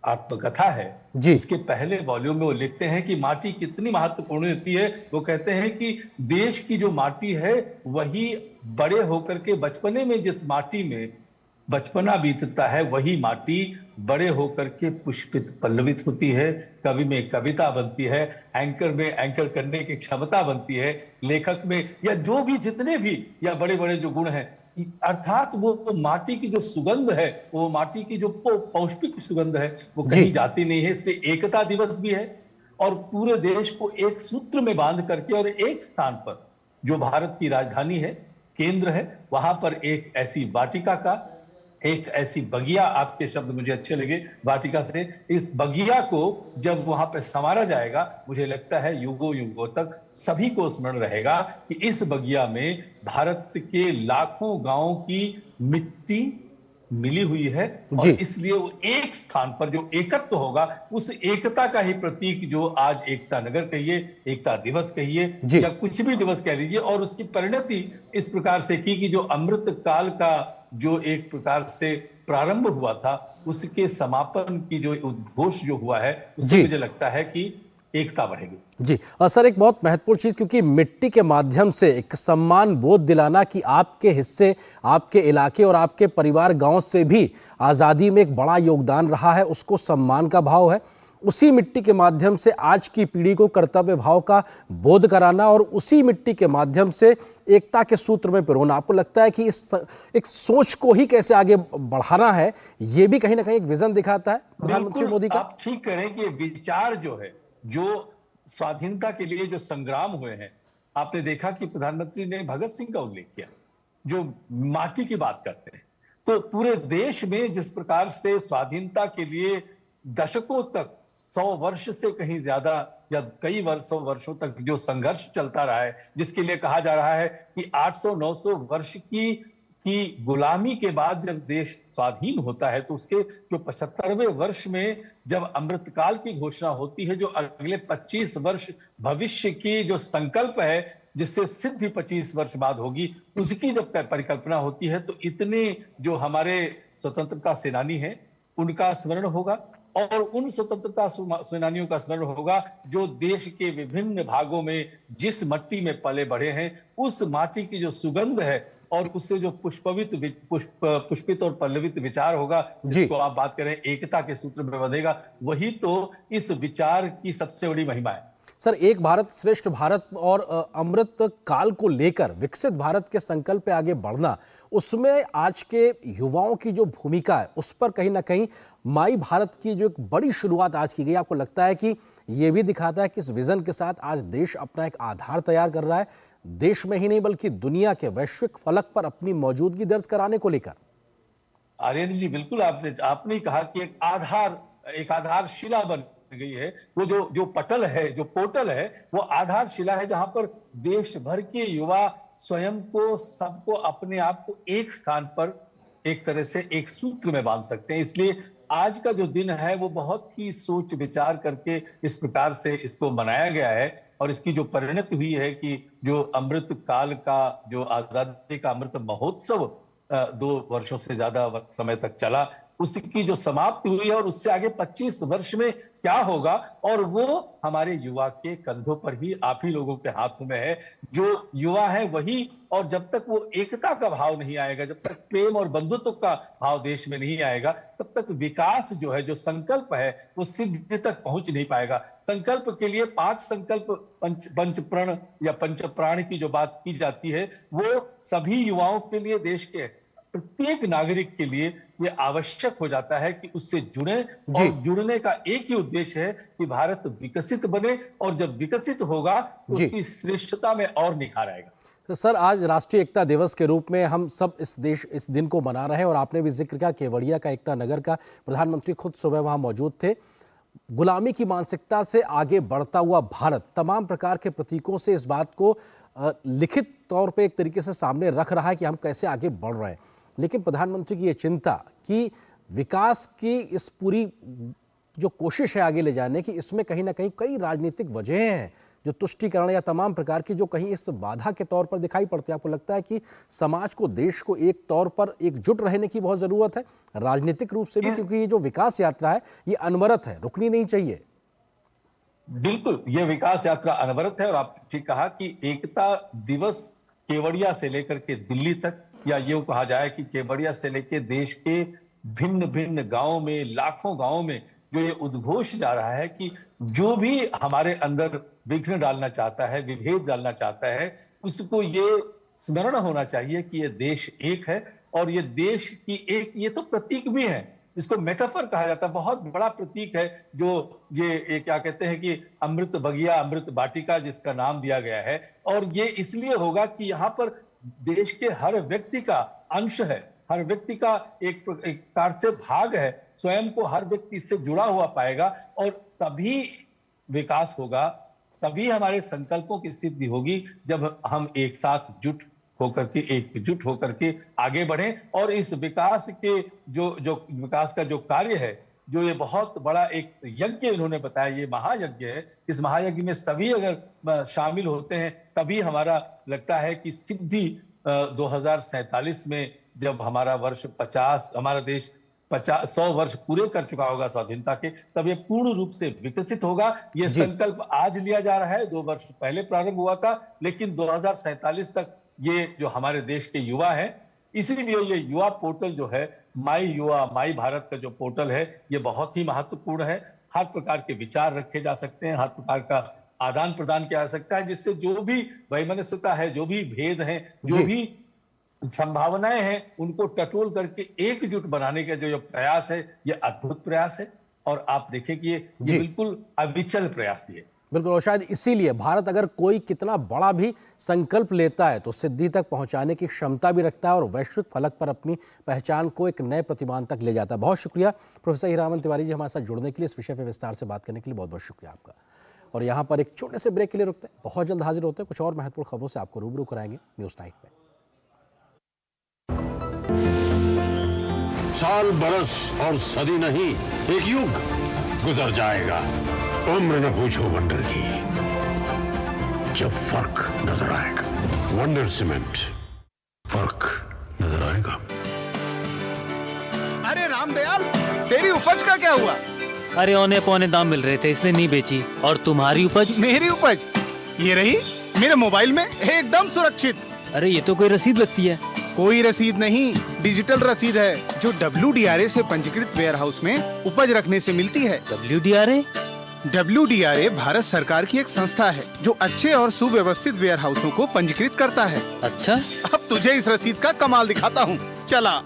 S17: आत्मकथा है, इसके पहले वॉल्यूम में वो लिखते हैं कि माटी कितनी महत्वपूर्ण होती है। वो कहते हैं कि देश की जो माटी है वही बड़े होकर के बचपने में जिस माटी में बचपना बीतता है, वही माटी बड़े होकर के पुष्पित पल्लवित होती है, कवि में कविता बनती है, एंकर में एंकर करने की क्षमता बनती है, लेखक में या जो भी जितने भी या बड़े बड़े जो गुण हैं, अर्थात वो माटी की जो सुगंध है, वो माटी की जो पौष्टिक सुगंध है, वो कहीं जाती नहीं है। इससे एकता दिवस भी है और पूरे देश को एक सूत्र में बांध करके और एक स्थान पर जो भारत की राजधानी है, केंद्र है, वहां पर एक ऐसी वाटिका का, एक ऐसी बगिया, आपके शब्द मुझे अच्छे लगे वाटिका से, इस बगिया को जब वहां पे संवारा जाएगा, मुझे लगता है युगों युगों तक सभी को स्मरण रहेगा कि इस बगिया में भारत के लाखों गांवों की मिट्टी मिली हुई है, और इसलिए वो एक स्थान पर जो एकत्व होगा, उस एकता का ही प्रतीक जो आज एकता नगर कहिए, एकता दिवस कहिए या कुछ भी दिवस कह लीजिए, और उसकी परिणति इस प्रकार से की कि जो अमृत काल का जो एक प्रकार से प्रारंभ हुआ था, उसके समापन की जो उद्घोष जो हुआ है, उससे मुझे लगता है कि एकता बढ़ेगी।
S1: जी सर, एक बहुत महत्वपूर्ण चीज, क्योंकि मिट्टी के माध्यम से एक सम्मान बोध दिलाना कि आपके हिस्से, आपके इलाके और आपके परिवार गांव से भी आजादी में एक बड़ा योगदान रहा है, उसको सम्मान का भाव है। उसी मिट्टी के माध्यम से आज की पीढ़ी को कर्तव्य भाव का बोध कराना और उसी मिट्टी के माध्यम से एकता के सूत्र में पिरोना। आपको लगता है कि इस एक सोच को ही कैसे आगे बढ़ाना है, ये भी कहीं ना कहीं एक विजन दिखाता है प्रधानमंत्री मोदी का?
S17: आप ठीक करें कि विचार जो है, जो स्वाधीनता के लिए जो संग्राम हुए हैं, आपने देखा कि प्रधानमंत्री ने भगत सिंह का उल्लेख किया, जो माटी की बात करते हैं। तो पूरे देश में जिस प्रकार से स्वाधीनता के लिए दशकों तक 100 वर्ष से कहीं ज्यादा या कई वर्षों तक जो संघर्ष चलता रहा है, जिसके लिए कहा जा रहा है कि 800-900 वर्ष की गुलामी के बाद जब देश स्वाधीन होता है, तो उसके जो 75वें वर्ष में जब अमृतकाल की घोषणा होती है, जो अगले 25 वर्ष भविष्य की जो संकल्प है, जिससे सिद्धि 25 वर्ष बाद होगी, उसकी जब परिकल्पना होती है, तो इतने जो हमारे स्वतंत्रता सेनानी हैं उनका स्मरण होगा और उन स्वतंत्रता सेनानियों का स्मरण होगा जो देश के विभिन्न भागों में जिस मिट्टी में पले बढ़े हैं, उस माटी की जो सुगंध है और उससे जो पुष्पित और पल्लवित विचार होगा, जिसको आप बात करें एकता के सूत्र में बंधेगा, वही तो इस विचार की सबसे बड़ी महिमा है।
S1: सर, एक भारत श्रेष्ठ भारत और अमृत काल को लेकर विकसित भारत के संकल्प पे आगे बढ़ना, उसमें आज के युवाओं की जो भूमिका है, उस पर कहीं ना कहीं माई भारत की जो एक बड़ी शुरुआत आज की गई, आपको लगता है कि ये भी दिखाता है कि इस विजन के साथ आज देश अपना एक आधार तैयार कर रहा है, देश में ही नहीं बल्कि दुनिया के वैश्विक फलक पर अपनी मौजूदगी दर्ज कराने को लेकर?
S17: आर्यन जी, बिल्कुल आपने कहा कि एक आधारशिला बन गई है। वो जो पटल है, जो पोर्टल है, वो आधारशिला है जहां पर देश भर के युवा स्वयं को, सबको, अपने आप को एक स्थान पर एक तरह से एक सूत्र में बांध सकते हैं। इसलिए आज का जो दिन है वो बहुत ही सोच विचार करके इस प्रकार से इसको मनाया गया है और इसकी जो परिणति हुई है कि जो अमृत काल का, जो आजादी का अमृत महोत्सव 2 वर्षों से ज्यादा समय तक चला, उसकी जो समाप्ति हुई है और उससे आगे 25 वर्ष में क्या होगा, और वो हमारे युवा के कंधों पर ही, आप ही लोगों के हाथों में है। जो युवा है वही, और जब तक वो एकता का भाव नहीं आएगा, जब तक प्रेम और बंधुत्व का भाव देश में नहीं आएगा, तब तक विकास जो है, जो संकल्प है, वो सिद्धि तक पहुंच नहीं पाएगा। संकल्प के लिए 5 संकल्प पंचप्रण या पंचप्राण की जो बात की जाती है, वो सभी युवाओं के लिए, देश के प्रत्येक नागरिक के लिए ये आवश्यक हो जाता है कि उससे जुड़े, और जुड़ने का एक ही उद्देश्य है कि भारत विकसित बने, और जब विकसित होगा तो उसकी श्रेष्ठता में और निखार आएगा।
S1: तो सर, आज राष्ट्रीय एकता दिवस के रूप में हम सब इस दिन को मना रहे हैं, और आपने भी जिक्र किया केवड़िया का, एकता नगर का, प्रधानमंत्री खुद सुबह वहां मौजूद थे। गुलामी की मानसिकता से आगे बढ़ता हुआ भारत तमाम प्रकार के प्रतीकों से इस बात को लिखित तौर पे एक तरीके से सामने रख रहा है कि हम कैसे आगे बढ़ रहे हैं। लेकिन प्रधानमंत्री की ये चिंता कि विकास की इस पूरी जो कोशिश है आगे ले जाने की, इसमें कहीं ना कहीं कई राजनीतिक वजहें हैं जो तुष्टीकरण या तमाम प्रकार की जो कहीं इस बाधा के तौर पर दिखाई पड़ती है। आपको लगता है कि समाज को, देश को एक तौर पर एकजुट रहने की बहुत जरूरत है, राजनीतिक रूप से भी, क्योंकि ये जो विकास यात्रा है ये अनवरत है, रुकनी नहीं चाहिए?
S17: बिल्कुल, ये विकास यात्रा अनवरत है, और आप ठीक कहा कि एकता दिवस केवड़िया से लेकर के दिल्ली तक, या यूं कहा जाए कि केवड़िया से लेकर देश के भिन्न भिन्न गांवों में, लाखों गांवों में जो ये उद्घोष जा रहा है कि जो भी हमारे अंदर विघ्न डालना चाहता है, विभेद डालना चाहता है, उसको ये स्मरण होना चाहिए कि ये देश एक है, और ये देश की एक, ये तो प्रतीक भी है, इसको मेटाफर कहा जाता है, बहुत बड़ा प्रतीक है, जो ये क्या कहते हैं कि अमृत बगिया, अमृत बाटिका जिसका नाम दिया गया है। और ये इसलिए होगा कि यहाँ पर देश के हर व्यक्ति का अंश है, हर व्यक्ति का एक प्रकार से भाग है, स्वयं को हर व्यक्ति इससे जुड़ा हुआ पाएगा, और तभी विकास होगा, तभी हमारे संकल्पों की सिद्धि होगी, जब हम एक साथ एकजुट होकर के आगे बढ़ें। और इस विकास के जो विकास का जो कार्य है, जो ये बहुत बड़ा एक यज्ञ इन्होंने बताया, ये महायज्ञ है, इस महायज्ञ में सभी अगर शामिल होते हैं, तभी हमारा लगता है कि सिद्धि 2047 में जब हमारा वर्ष 50, हमारा देश 100 वर्ष पूरे कर चुका होगा स्वाधीनता के, तब ये पूर्ण रूप से विकसित होगा। ये संकल्प आज लिया जा रहा है, 2 वर्ष पहले प्रारंभ हुआ था, लेकिन 2047 तक ये जो हमारे देश के युवा हैं, इसीलिए ये युवा पोर्टल जो है, माई युवा, माई भारत का जो पोर्टल है, ये बहुत ही महत्वपूर्ण है। हर प्रकार के विचार रखे जा सकते हैं, हर प्रकार का आदान प्रदान किया जा सकता है, जिससे जो भी वैमनस्यता है, जो भी भेद है, जो भी संभावनाएं हैं, उनको टटोल करके एकजुट बनाने का जो प्रयास है, ये अद्भुत प्रयास है। और आप देखें कि ये बिल्कुल अविचल प्रयास है।
S1: बिल्कुल, और शायद इसीलिए भारत अगर कोई कितना बड़ा भी संकल्प लेता है तो सिद्धि तक पहुंचाने की क्षमता भी रखता है और वैश्विक फलक पर अपनी पहचान को एक नए प्रतिमान तक ले जाता है। बहुत शुक्रिया प्रोफेसर हीरामन तिवारी जी हमारे साथ जुड़ने के लिए, इस विषय पर विस्तार से बात करने के लिए बहुत बहुत शुक्रिया आपका। और यहाँ पर एक छोटे से ब्रेक के लिए रुकते हैं, बहुत जल्द हाजिर होते हैं कुछ और महत्वपूर्ण खबरों से आपको रूबरू कराएंगे न्यूज़ नाइट में।
S8: साल, बरस और सदी नहीं, एक युग गुजर जाएगा। उम्र न पूछो वंडर की, जब फर्क नजर आएगा। वंडर सीमेंट, फर्क नजर आएगा।
S18: अरे रामदयाल, तेरी उपज का क्या हुआ?
S19: अरे औने पौने दाम मिल रहे थे इसलिए नहीं बेची। और तुम्हारी उपज?
S18: मेरी उपज ये रही मेरे मोबाइल में एकदम सुरक्षित।
S19: अरे ये तो कोई रसीद लगती है।
S18: कोई रसीद नहीं, डिजिटल रसीद है जो WDRA से पंजीकृत वेयरहाउस में उपज रखने से मिलती है।
S19: WDRA?
S18: WDRA भारत सरकार की एक संस्था है जो अच्छे और सुव्यवस्थित वेयरहाउसों को पंजीकृत करता है।
S19: अच्छा,
S18: अब तुझे इस रसीद का कमाल दिखाता हूँ, चला।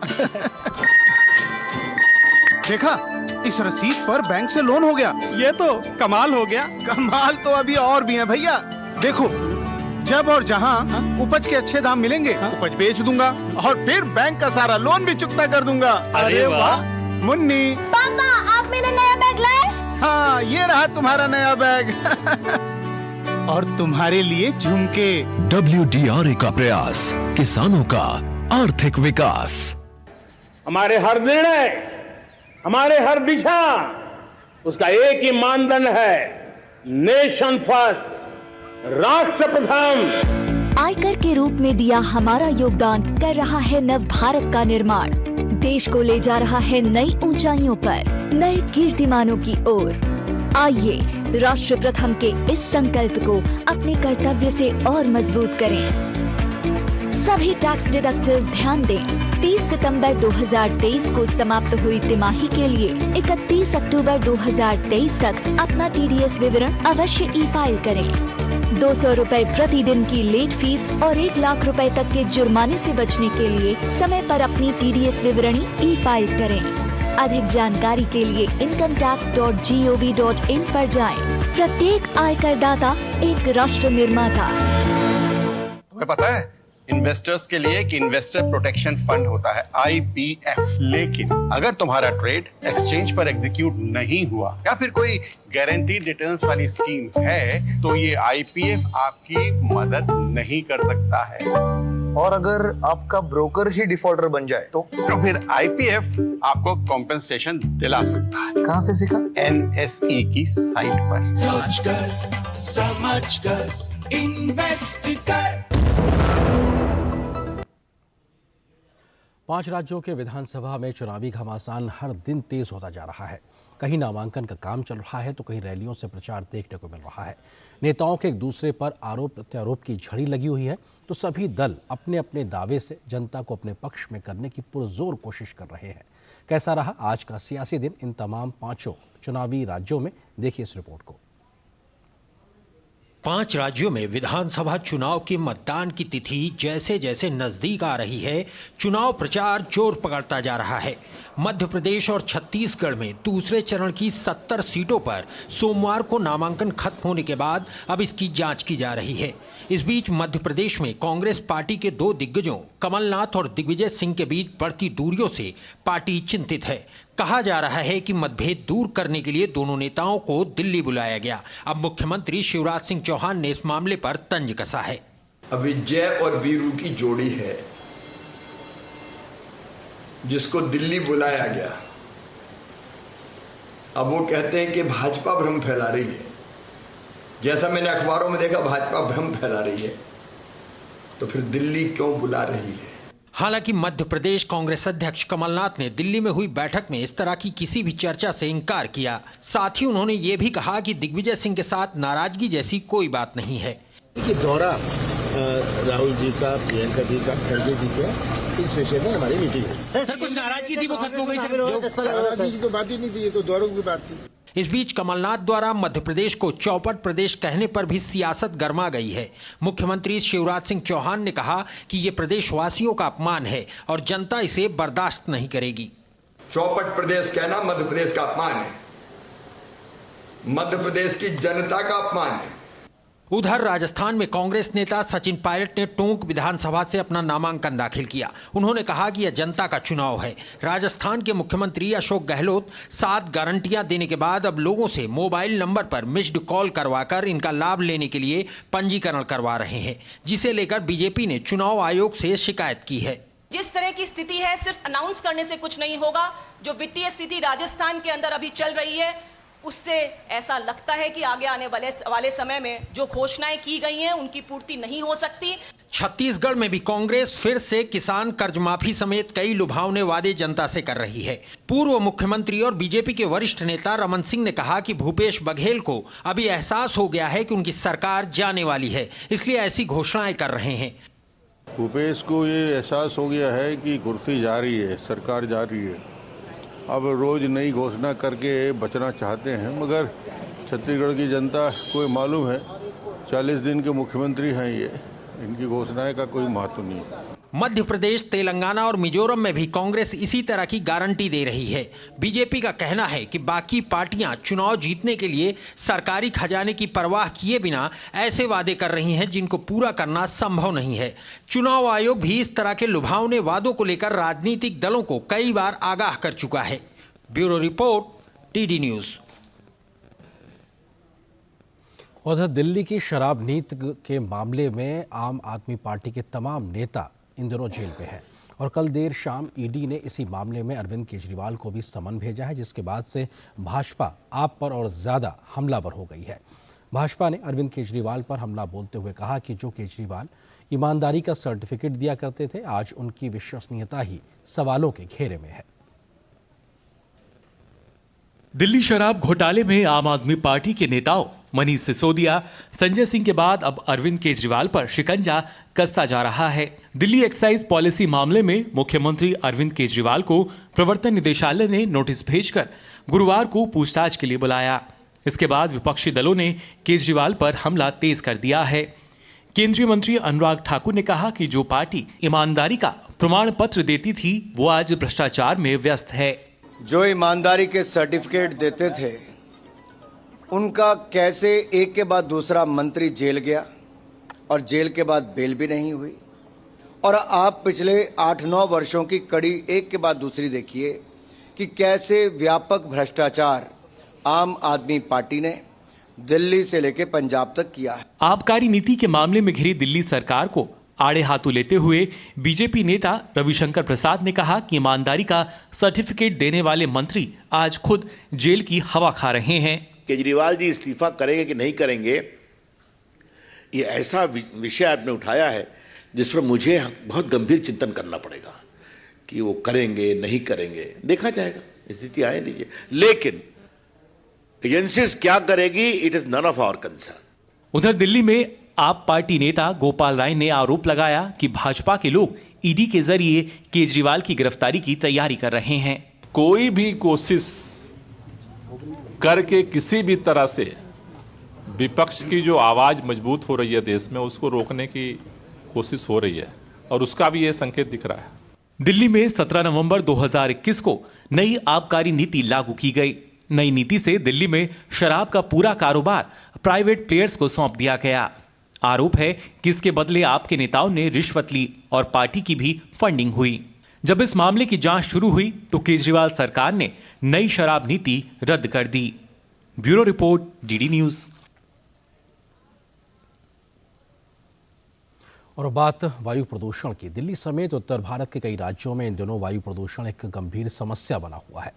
S18: देखा, इस रसीद पर बैंक से लोन हो गया। ये तो कमाल हो गया। कमाल तो अभी और भी है भैया। देखो, जब और जहाँ उपज के अच्छे दाम मिलेंगे उपज बेच दूंगा और फिर बैंक का सारा लोन भी चुकता कर दूंगा।
S19: अरे वाह।
S18: मुन्नी,
S12: पापा आप मेरा नया बैग लाए?
S18: हाँ, ये रहा तुम्हारा नया बैग। और तुम्हारे लिए झुमके।
S14: WDRA का प्रयास, किसानों का आर्थिक विकास।
S2: हमारे हर निर्णय, हमारे हर दिशा, उसका एक ही मानदंड है, नेशन फर्स्ट, राष्ट्र प्रथम।
S3: आयकर के रूप में दिया हमारा योगदान कर रहा है नव भारत का निर्माण। देश को ले जा रहा है नई ऊंचाइयों पर, नए कीर्तिमानों की ओर। आइए राष्ट्र प्रथम के इस संकल्प को अपने कर्तव्य से और मजबूत करें। सभी टैक्स डिडक्टर्स ध्यान दें, 30 सितंबर 2023 को समाप्त हुई तिमाही के लिए 31 अक्टूबर 2023 तक अपना TDS विवरण अवश्य ई-फाइल करें। 200 रुपए प्रतिदिन की लेट फीस और 1 लाख रुपए तक के जुर्माने से बचने के लिए समय पर अपनी TDS विवरणी ई-फाइल करें। अधिक जानकारी के लिए incometax.gov.in पर जाएं। प्रत्येक आयकर दाता एक राष्ट्र निर्माता।
S10: तुम्हें पता है इन्वेस्टर्स के लिए कि इन्वेस्टर प्रोटेक्शन फंड होता है IPF, लेकिन अगर तुम्हारा ट्रेड एक्सचेंज पर एग्जीक्यूट नहीं हुआ या फिर कोई गारंटीड रिटर्न्स वाली स्कीम है तो ये IPF आपकी मदद नहीं कर सकता है।
S11: और अगर आपका ब्रोकर ही डिफॉल्टर बन जाए तो
S10: फिर IPF आपको कॉम्पेंसेशन दिला सकता है।
S11: कहाँ से सीखा?
S10: NSE की साइट पर।
S9: सोच कर, समझ कर, इन्वेस्ट कर।
S1: 5 राज्यों के विधानसभा में चुनावी घमासान हर दिन तेज होता जा रहा है। कहीं नामांकन का काम चल रहा है तो कहीं रैलियों से प्रचार देखने को मिल रहा है। नेताओं के एक दूसरे पर आरोप प्रत्यारोप की झड़ी लगी हुई है तो सभी दल अपने अपने दावे से जनता को अपने पक्ष में करने की पुरजोर कोशिश कर रहे हैं। कैसा रहा आज का सियासी दिन इन तमाम 5 चुनावी राज्यों में, देखिए इस रिपोर्ट को।
S20: 5 राज्यों में विधानसभा चुनाव के मतदान की तिथि जैसे जैसे नजदीक आ रही है, चुनाव प्रचार जोर पकड़ता जा रहा है। मध्य प्रदेश और छत्तीसगढ़ में दूसरे चरण की 70 सीटों पर सोमवार को नामांकन खत्म होने के बाद अब इसकी जांच की जा रही है। इस बीच मध्य प्रदेश में कांग्रेस पार्टी के 2 दिग्गजों कमलनाथ और दिग्विजय सिंह के बीच बढ़ती दूरियों से पार्टी चिंतित है। कहा जा रहा है कि मतभेद दूर करने के लिए दोनों नेताओं को दिल्ली बुलाया गया। अब मुख्यमंत्री शिवराज सिंह चौहान ने इस मामले पर तंज कसा है।
S21: अभी जय और वीरू की जोड़ी है जिसको दिल्ली बुलाया गया। अब वो कहते हैं कि भाजपा भ्रम फैला रही है। जैसा मैंने अखबारों में देखा भाजपा भ्रम फैला रही है, तो फिर दिल्ली क्यों बुला रही है?
S20: हालांकि मध्य प्रदेश कांग्रेस अध्यक्ष कमलनाथ ने दिल्ली में हुई बैठक में इस तरह की किसी भी चर्चा से इनकार किया। साथ ही उन्होंने ये भी कहा कि दिग्विजय सिंह के साथ नाराजगी जैसी कोई बात नहीं है।
S22: ये दौरा राहुल जी का, प्रियंका जी का, खड़गे जी का, इस विषय में हमारी मीटिंग है।
S19: सर कुछ नाराजगी थी वो खत्म हो गई।
S22: नाराजगी की तो बात ही नहीं थी, ये तो दौरों की बात थी।
S20: इस बीच कमलनाथ द्वारा मध्य प्रदेश को चौपट प्रदेश कहने पर भी सियासत गर्मा गई है। मुख्यमंत्री शिवराज सिंह चौहान ने कहा कि ये प्रदेशवासियों का अपमान है और जनता इसे बर्दाश्त नहीं करेगी।
S21: चौपट प्रदेश कहना मध्य प्रदेश का अपमान है। मध्य प्रदेश की जनता का अपमान है।
S20: उधर राजस्थान में कांग्रेस नेता सचिन पायलट ने टोंक विधानसभा से अपना नामांकन दाखिल किया। उन्होंने कहा कि यह जनता का चुनाव है। राजस्थान के मुख्यमंत्री अशोक गहलोत 7 गारंटियां देने के बाद अब लोगों से मोबाइल नंबर पर मिस्ड कॉल करवाकर इनका लाभ लेने के लिए पंजीकरण करवा रहे हैं, जिसे लेकर बीजेपी ने चुनाव आयोग से शिकायत की है।
S4: जिस तरह की स्थिति है, सिर्फ अनाउंस करने से कुछ नहीं होगा। जो वित्तीय स्थिति राजस्थान के अंदर अभी चल रही है, उससे ऐसा लगता है कि आगे आने वाले समय में जो घोषणाएं की गई हैं उनकी पूर्ति नहीं हो सकती।
S20: छत्तीसगढ़ में भी कांग्रेस फिर से किसान कर्ज माफी समेत कई लुभावने वादे जनता से कर रही है। पूर्व मुख्यमंत्री और बीजेपी के वरिष्ठ नेता रमन सिंह ने कहा कि भूपेश बघेल को अभी एहसास हो गया है कि उनकी सरकार जाने वाली है, इसलिए ऐसी घोषणाएं कर रहे हैं।
S5: भूपेश को ये एहसास हो गया है कि कुर्सी जा रही है, सरकार जा रही है। अब रोज नई घोषणा करके बचना चाहते हैं, मगर छत्तीसगढ़ की जनता को मालूम है 40 दिन के मुख्यमंत्री हैं ये, इनकी घोषणाएं का कोई महत्व नहीं है।
S20: मध्य प्रदेश, तेलंगाना और मिजोरम में भी कांग्रेस इसी तरह की गारंटी दे रही है। बीजेपी का कहना है कि बाकी पार्टियां चुनाव जीतने के लिए सरकारी खजाने की परवाह किए बिना ऐसे वादे कर रही हैं जिनको पूरा करना संभव नहीं है। चुनाव आयोग भी इस तरह के लुभावने वादों को लेकर राजनीतिक दलों को कई बार आगाह कर चुका है। Bureau report, TD news.
S1: उधर दिल्ली की शराब नीति के मामले में आम आदमी पार्टी के तमाम नेता इन दिनों जेल में हैं और कल देर शाम ईडी ने इसी मामले में अरविंद केजरीवाल को भी समन भेजा है, जिसके बाद से भाजपा आप पर और ज्यादा हमलावर हो गई है। भाजपा ने अरविंद केजरीवाल पर हमला बोलते हुए कहा कि जो केजरीवाल ईमानदारी का सर्टिफिकेट दिया करते थे, आज उनकी विश्वसनीयता ही सवालों के घेरे में है।
S23: दिल्ली शराब घोटाले में आम आदमी पार्टी के नेताओं मनीष सिसोदिया, संजय सिंह के बाद अब अरविंद केजरीवाल पर शिकंजा कसता जा रहा है। दिल्ली एक्साइज पॉलिसी मामले में मुख्यमंत्री अरविंद केजरीवाल को प्रवर्तन निदेशालय ने नोटिस भेजकर गुरुवार को पूछताछ के लिए बुलाया। इसके बाद विपक्षी दलों ने केजरीवाल पर हमला तेज कर दिया है। केंद्रीय मंत्री अनुराग ठाकुर ने कहा कि जो पार्टी ईमानदारी का प्रमाण पत्र देती थी, वो आज भ्रष्टाचार में व्यस्त है।
S7: जो ईमानदारी के सर्टिफिकेट देते थे, उनका कैसे एक के बाद दूसरा मंत्री जेल गया और जेल के बाद बेल भी नहीं हुई। और आप पिछले 8-9 वर्षों की कड़ी एक के बाद दूसरी देखिए कि कैसे व्यापक भ्रष्टाचार आम आदमी पार्टी ने दिल्ली से लेकर पंजाब तक किया है।
S23: आबकारी नीति के मामले में घिरी दिल्ली सरकार को आड़े हाथों लेते हुए बीजेपी नेता रविशंकर प्रसाद ने कहा कि ईमानदारी का सर्टिफिकेट देने वाले मंत्री आज खुद जेल की हवा खा रहे हैं।
S22: केजरीवाल जी इस्तीफा करेंगे कि नहीं करेंगे, ये ऐसा विषय आपने उठाया है जिस पर मुझे बहुत गंभीर चिंतन करना पड़ेगा कि वो करेंगे नहीं करेंगे, देखा जाएगा, स्थिति आए लीजिए। लेकिन एजेंसीज क्या करेगी, it is none of our concern.
S23: उधर दिल्ली में आप पार्टी नेता गोपाल राय ने आरोप लगाया कि भाजपा के लोग ईडी के जरिए केजरीवाल की गिरफ्तारी की तैयारी कर रहे हैं।
S24: कोई भी कोशिश करके किसी भी तरह से विपक्ष की जो आवाज मजबूत हो रही है देश में, उसको रोकने की कोशिश हो रही है और उसका भी ये संकेत दिख रहा है।
S23: दिल्ली में 17 नवंबर 2021 को नई आबकारी नीति लागू की गई। नई नीति से दिल्ली में शराब का पूरा कारोबार प्राइवेट प्लेयर्स को सौंप दिया गया। आरोप है कि इसके बदले आपके नेताओं ने रिश्वत ली और पार्टी की भी फंडिंग हुई। जब इस मामले की जांच शुरू हुई तो केजरीवाल सरकार ने नई शराब नीति रद्द कर दी। Bureau report, DD news.
S1: और बात वायु प्रदूषण की। दिल्ली समेत उत्तर भारत के कई राज्यों में इन दिनों वायु प्रदूषण एक गंभीर समस्या बना हुआ है।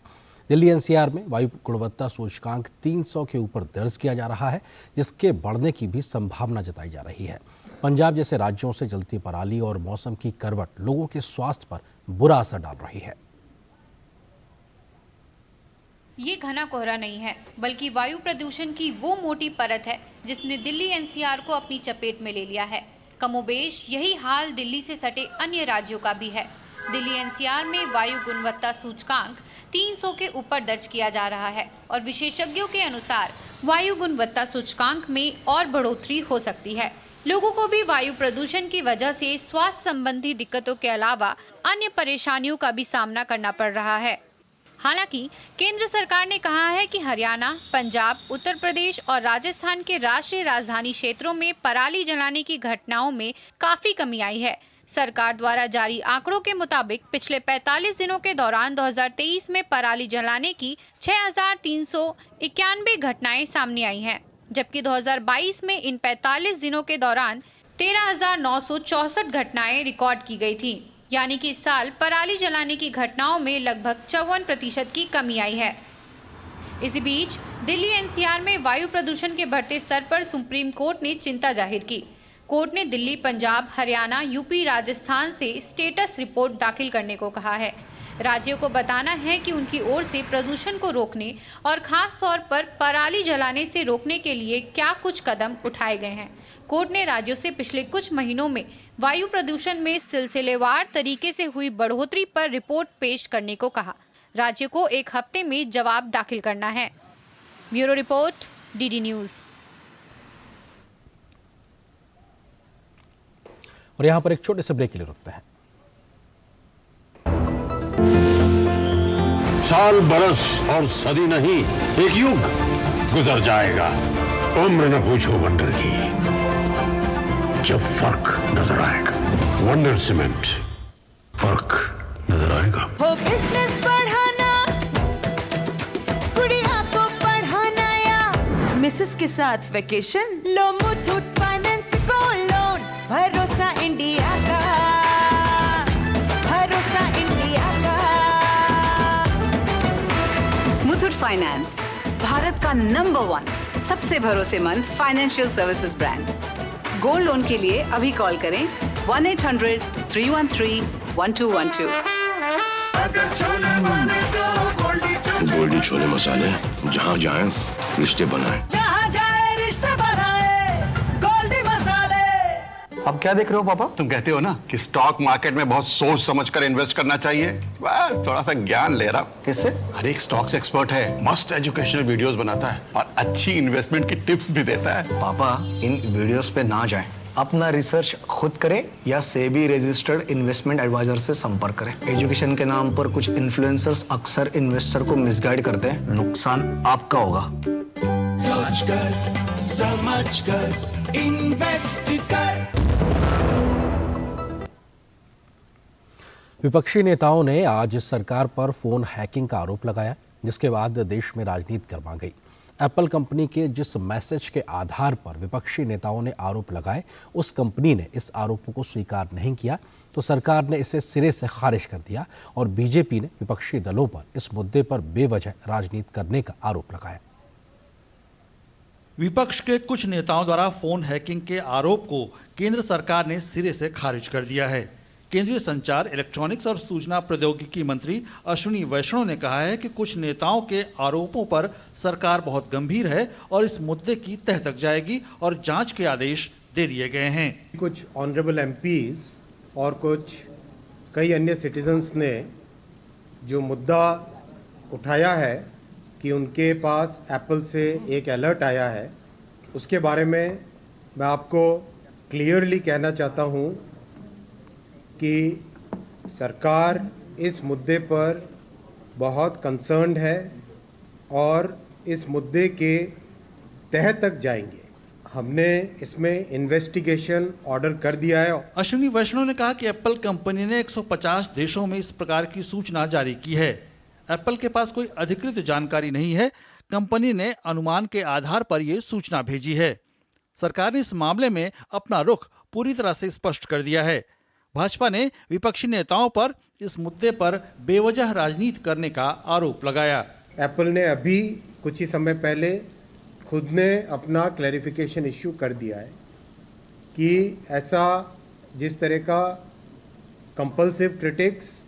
S1: दिल्ली एनसीआर में वायु गुणवत्ता सूचकांक 300 के ऊपर दर्ज किया जा रहा है, जिसके बढ़ने की भी संभावना जताई जा रही है। पंजाब जैसे राज्यों से जलती पराली और मौसम की करवट लोगों के स्वास्थ्य पर बुरा असर डाल रही है।
S25: ये घना कोहरा नहीं है, बल्कि वायु प्रदूषण की वो मोटी परत है जिसने दिल्ली एनसीआर को अपनी चपेट में ले लिया है। कमोबेश यही हाल दिल्ली से सटे अन्य राज्यों का भी है। दिल्ली एनसीआर में वायु गुणवत्ता सूचकांक 300 के ऊपर दर्ज किया जा रहा है और विशेषज्ञों के अनुसार वायु गुणवत्ता सूचकांक में और बढ़ोतरी हो सकती है। लोगों को भी वायु प्रदूषण की वजह से स्वास्थ्य संबंधी दिक्कतों के अलावा अन्य परेशानियों का भी सामना करना पड़ रहा है। हालांकि केंद्र सरकार ने कहा है कि हरियाणा, पंजाब, उत्तर प्रदेश और राजस्थान के राष्ट्रीय राजधानी क्षेत्रों में पराली जलाने की घटनाओं में काफी कमी आई है। सरकार द्वारा जारी आंकड़ों के मुताबिक पिछले 45 दिनों के दौरान 2023 में पराली जलाने की 6,391 घटनाएं सामने आई हैं, जबकि 2022 में इन 45 दिनों के दौरान 13,964 घटनाएं रिकॉर्ड की गई थी। यानी कि इस साल पराली जलाने की घटनाओं में लगभग 54% की कमी आई है। इसी बीच दिल्ली एनसीआर में वायु प्रदूषण के बढ़ते स्तर पर सुप्रीम कोर्ट ने चिंता जाहिर की। कोर्ट ने दिल्ली, पंजाब, हरियाणा, यूपी, राजस्थान से स्टेटस रिपोर्ट दाखिल करने को कहा है। राज्यों को बताना है कि उनकी ओर से प्रदूषण को रोकने और खास तौर पर पराली जलाने से रोकने के लिए क्या कुछ कदम उठाए गए हैं। कोर्ट ने राज्यों से पिछले कुछ महीनों में वायु प्रदूषण में सिलसिलेवार तरीके से हुई बढ़ोतरी पर रिपोर्ट पेश करने को कहा। राज्यों को 1 हफ्ते में जवाब दाखिल करना है। Bureau report, DD news.
S1: और यहाँ पर एक छोटे से ब्रेक के लिए रुकते हैं।
S8: साल, बरस और सदी नहीं, एक युग गुजर जाएगा। उम्र न पूछो वंडर की, जब फर्क नजर आएगा। वंडर सीमेंट, फर्क नजर आएगा।
S9: हो बिजनेस बढ़ाना, गुड़िया को पढ़ाना या मिसेस के साथ वेकेशन, लो मुथूट फाइनेंस गोल्ड लोन। भरोसा इंडिया का, भरोसा इंडिया का।
S6: मुथूट फाइनेंस, भारत का नंबर 1 सबसे भरोसेमंद financial services brand. Gold loan के लिए अभी कॉल करें 1-800-313-1212।
S8: गोल्डी छोले मसाले, जहाँ जाएं रिश्ते बनाएं।
S9: जहाँ जाए रिश्ते बनाए, गोल्डी मसाले।
S10: अब क्या देख रहे हो पापा? तुम कहते हो ना कि स्टॉक मार्केट में बहुत सोच समझकर इन्वेस्ट करना चाहिए। बस थोड़ा सा ज्ञान ले रहा। किससे? हर एक स्टॉक्स एक्सपर्ट है, मस्त एजुकेशनल वीडियोस बनाता है और अच्छी इन्वेस्टमेंट की टिप्स भी देता है।
S11: पापा इन वीडियोस पे ना जाएं, अपना रिसर्च खुद करें या सेबी रजिस्टर्ड इन्वेस्टमेंट एडवाइजर से संपर्क करें। एजुकेशन के नाम पर कुछ इन्फ्लुएंसर्स अक्सर इन्वेस्टर को मिसगाइड करते हैं, नुकसान आपका होगा।
S9: सोच कर, समझ कर, इन्वेस्ट कर।
S1: विपक्षी नेताओं ने आज सरकार पर फोन हैकिंग का आरोप लगाया, जिसके बाद देश में राजनीति गर्मा गई। एप्पल कंपनी के जिस मैसेज के आधार पर विपक्षी नेताओं ने आरोप लगाए, उस कंपनी ने इस आरोपों को स्वीकार नहीं किया, तो सरकार ने इसे सिरे से खारिज कर दिया और बीजेपी ने विपक्षी दलों पर इस मुद्दे पर बेवजह राजनीति करने का आरोप लगाया।
S13: विपक्ष के कुछ नेताओं द्वारा फोन हैकिंग के आरोप को केंद्र सरकार ने सिरे से खारिज कर दिया है। केंद्रीय संचार, इलेक्ट्रॉनिक्स और सूचना प्रौद्योगिकी मंत्री अश्विनी वैष्णव ने कहा है कि कुछ नेताओं के आरोपों पर सरकार बहुत गंभीर है और इस मुद्दे की तह तक जाएगी और जांच के आदेश दे दिए गए हैं।
S15: कुछ ऑनरेबल एमपीज और कुछ कई अन्य सिटीजन्स ने जो मुद्दा उठाया है कि उनके पास एप्पल से एक अलर्ट आया है, उसके बारे में मैं आपको क्लियरली कहना चाहता हूं कि सरकार इस मुद्दे पर बहुत कंसर्न्ड है और इस मुद्दे के तह तक जाएंगे। हमने इसमें इन्वेस्टिगेशन ऑर्डर कर दिया है।
S13: अश्विनी वैष्णव ने कहा कि एप्पल कंपनी ने 150 देशों में इस प्रकार की सूचना जारी की है। एप्पल के पास कोई अधिकृत जानकारी नहीं है। कंपनी ने अनुमान के आधार पर यह सूचना भेजी है। सरकार ने इस मामले में अपना रुख पूरी तरह से स्पष्ट कर दिया है। भाजपा ने विपक्षी नेताओं पर इस मुद्दे पर बेवजह राजनीति करने का आरोप लगाया।
S15: एप्पल ने अभी कुछ ही समय पहले खुद ने अपना क्लैरिफिकेशन इश्यू कर दिया है कि ऐसा जिस तरह का कंपल्सिव क्रिटिक्स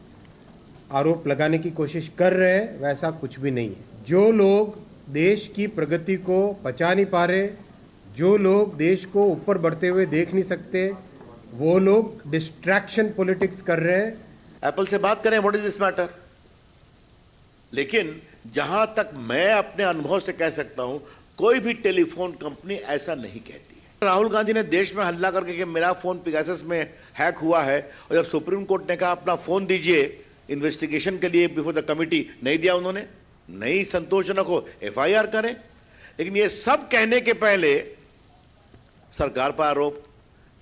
S15: आरोप लगाने की कोशिश कर रहे हैं, वैसा कुछ भी नहीं है। जो लोग देश की प्रगति को पचा नहीं पा रहे, जो लोग देश को ऊपर बढ़ते हुए देख नहीं सकते, वो लोग डिस्ट्रैक्शन पॉलिटिक्स कर रहे हैं।
S22: एप्पल से बात करें, व्हाट इज दिस मैटर। लेकिन जहां तक मैं अपने अनुभव से कह सकता हूं, कोई भी टेलीफोन कंपनी ऐसा नहीं कहती है। राहुल गांधी ने देश में हल्ला करके कि मेरा फोन पिगासस में हैक हुआ है, और जब सुप्रीम कोर्ट ने कहा अपना फोन दीजिए, इन्वेस्टिगेशन के लिए बिफोर द कमिटी नहीं दिया उन्होंने, नहीं संतोषजनक हो FIR करें। लेकिन ये सब कहने के पहले सरकार पर आरोप,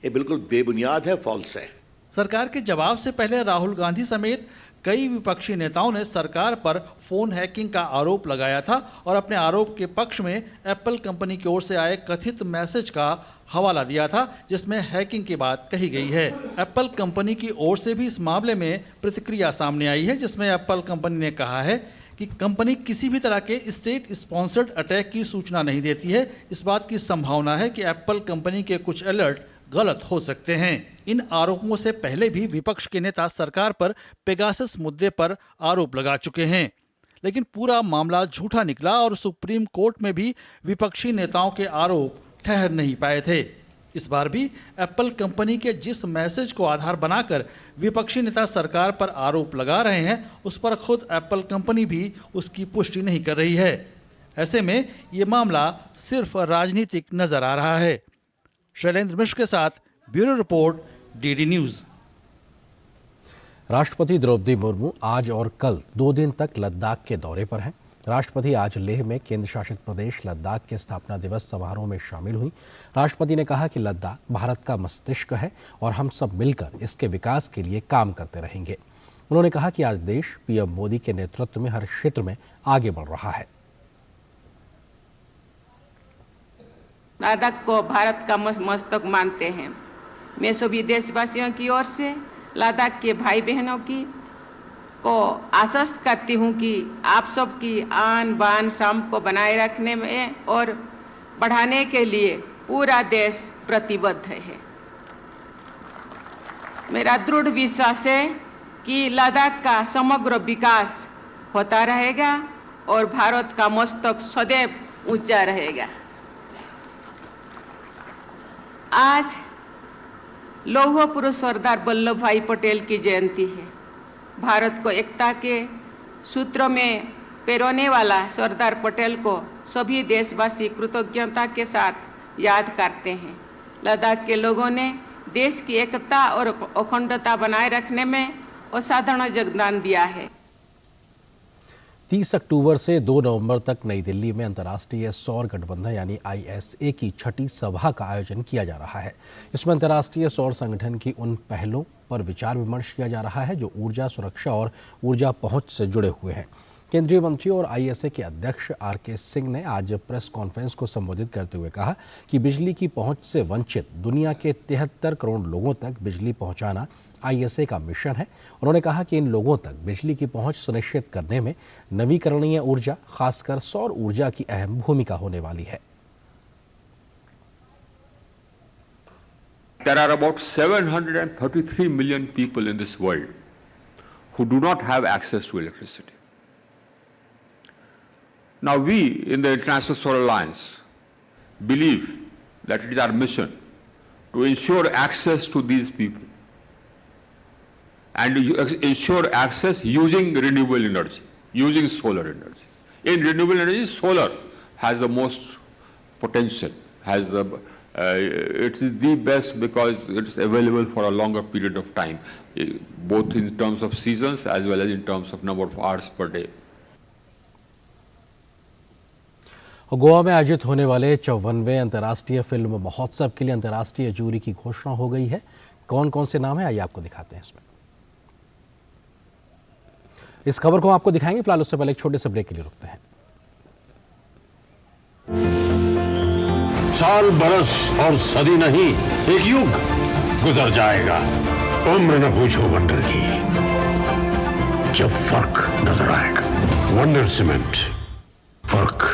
S22: ये बिल्कुल बेबुनियाद है, फॉल्स है।
S13: सरकार के जवाब से पहले राहुल गांधी समेत कई विपक्षी नेताओं ने सरकार पर फोन हैकिंग का आरोप लगाया था और अपने आरोप के पक्ष में एप्पल कंपनी की ओर से आए कथित मैसेज का हवाला दिया था, जिसमें हैकिंग की बात कही गई है। एप्पल कंपनी की ओर से भी इस मामले में प्रतिक्रिया सामने आई है, जिसमें एप्पल कंपनी ने कहा है कि कंपनी किसी भी तरह के स्टेट स्पॉन्सर्ड अटैक की सूचना नहीं देती है। इस बात की संभावना है कि एप्पल कंपनी के कुछ अलर्ट गलत हो सकते हैं। इन आरोपों से पहले भी विपक्ष के नेता सरकार पर पेगासस मुद्दे पर आरोप लगा चुके हैं, लेकिन पूरा मामला झूठा निकला और सुप्रीम कोर्ट में भी विपक्षी नेताओं के आरोप ठहर नहीं पाए थे। इस बार भी एप्पल कंपनी के जिस मैसेज को आधार बनाकर विपक्षी नेता सरकार पर आरोप लगा रहे हैं, उस पर खुद एप्पल कंपनी भी उसकी पुष्टि नहीं कर रही है। ऐसे में ये मामला सिर्फ राजनीतिक नजर आ रहा है। शैलेंद्र मिश्र के साथ ब्यूरो रिपोर्ट, DD न्यूज।
S1: राष्ट्रपति द्रौपदी मुर्मू आज और कल 2 दिन तक लद्दाख के दौरे पर हैं। राष्ट्रपति आज लेह में केंद्र शासित प्रदेश लद्दाख के स्थापना दिवस समारोह में शामिल हुई। राष्ट्रपति ने कहा कि लद्दाख भारत का मस्तिष्क है और हम सब मिलकर इसके विकास के लिए काम करते रहेंगे। उन्होंने कहा कि आज देश PM मोदी के नेतृत्व में हर क्षेत्र में आगे बढ़ रहा है।
S12: लद्दाख को भारत का मस्तक मानते हैं। मैं सभी देशवासियों की ओर से लद्दाख के भाई बहनों को आश्वस्त करती हूं कि आप सबकी आन बान शान को बनाए रखने में और बढ़ाने के लिए पूरा देश प्रतिबद्ध है। मेरा दृढ़ विश्वास है कि लद्दाख का समग्र विकास होता रहेगा और भारत का मस्तक सदैव ऊंचा रहेगा। आज लौह पुरुष सरदार वल्लभ भाई पटेल की जयंती है। भारत को एकता के सूत्र में पिरोने वाला सरदार पटेल को सभी देशवासी कृतज्ञता के साथ याद करते हैं। लद्दाख के लोगों ने देश की एकता और अखंडता बनाए रखने में असाधारण योगदान दिया है।
S1: 30 अक्टूबर से 2 नवंबर तक नई दिल्ली में अंतर्राष्ट्रीय सौर गठबंधन यानी ISA की 6ठी सभा का आयोजन किया जा रहा है। इसमें अंतर्राष्ट्रीय सौर संगठन की उन पहलों पर विचार विमर्श किया जा रहा है जो ऊर्जा सुरक्षा और ऊर्जा पहुंच से जुड़े हुए हैं। केंद्रीय मंत्री और ISA के अध्यक्ष RK सिंह ने आज प्रेस कॉन्फ्रेंस को संबोधित करते हुए कहा कि बिजली की पहुंच से वंचित दुनिया के 73 करोड़ लोगों तक बिजली पहुंचाना ISA का मिशन है। उन्होंने कहा कि इन लोगों तक बिजली की पहुंच सुनिश्चित करने में नवीकरणीय ऊर्जा, खासकर सौर ऊर्जा की अहम भूमिका होने वाली है।
S14: There are about 733 million people in this world who do not have access to electricity. Now we in the International Solar Alliance believe that it is our mission to ensure access to these people and ensure access using renewable energy, using solar energy. In renewable energy, solar has the most potential, it is the best because it's available for a longer period of time, both in terms of seasons as well as in terms of number of hours per day.
S1: Goa में आयोजित होने वाले 54वें अंतर्राष्ट्रीय film महोत्सव के लिए अंतर्राष्ट्रीय jury की घोषणा हो गई है। कौन कौन से नाम है आइए आपको दिखाते हैं। इसमें इस खबर को आपको दिखाएंगे, फिलहाल उससे पहले एक छोटे से ब्रेक के लिए रुकते हैं।
S8: साल, बरस और सदी नहीं, एक युग गुजर जाएगा। उम्र न पूछो वंडर की, जब फर्क नजर आएगा। वंडर सीमेंट, फर्क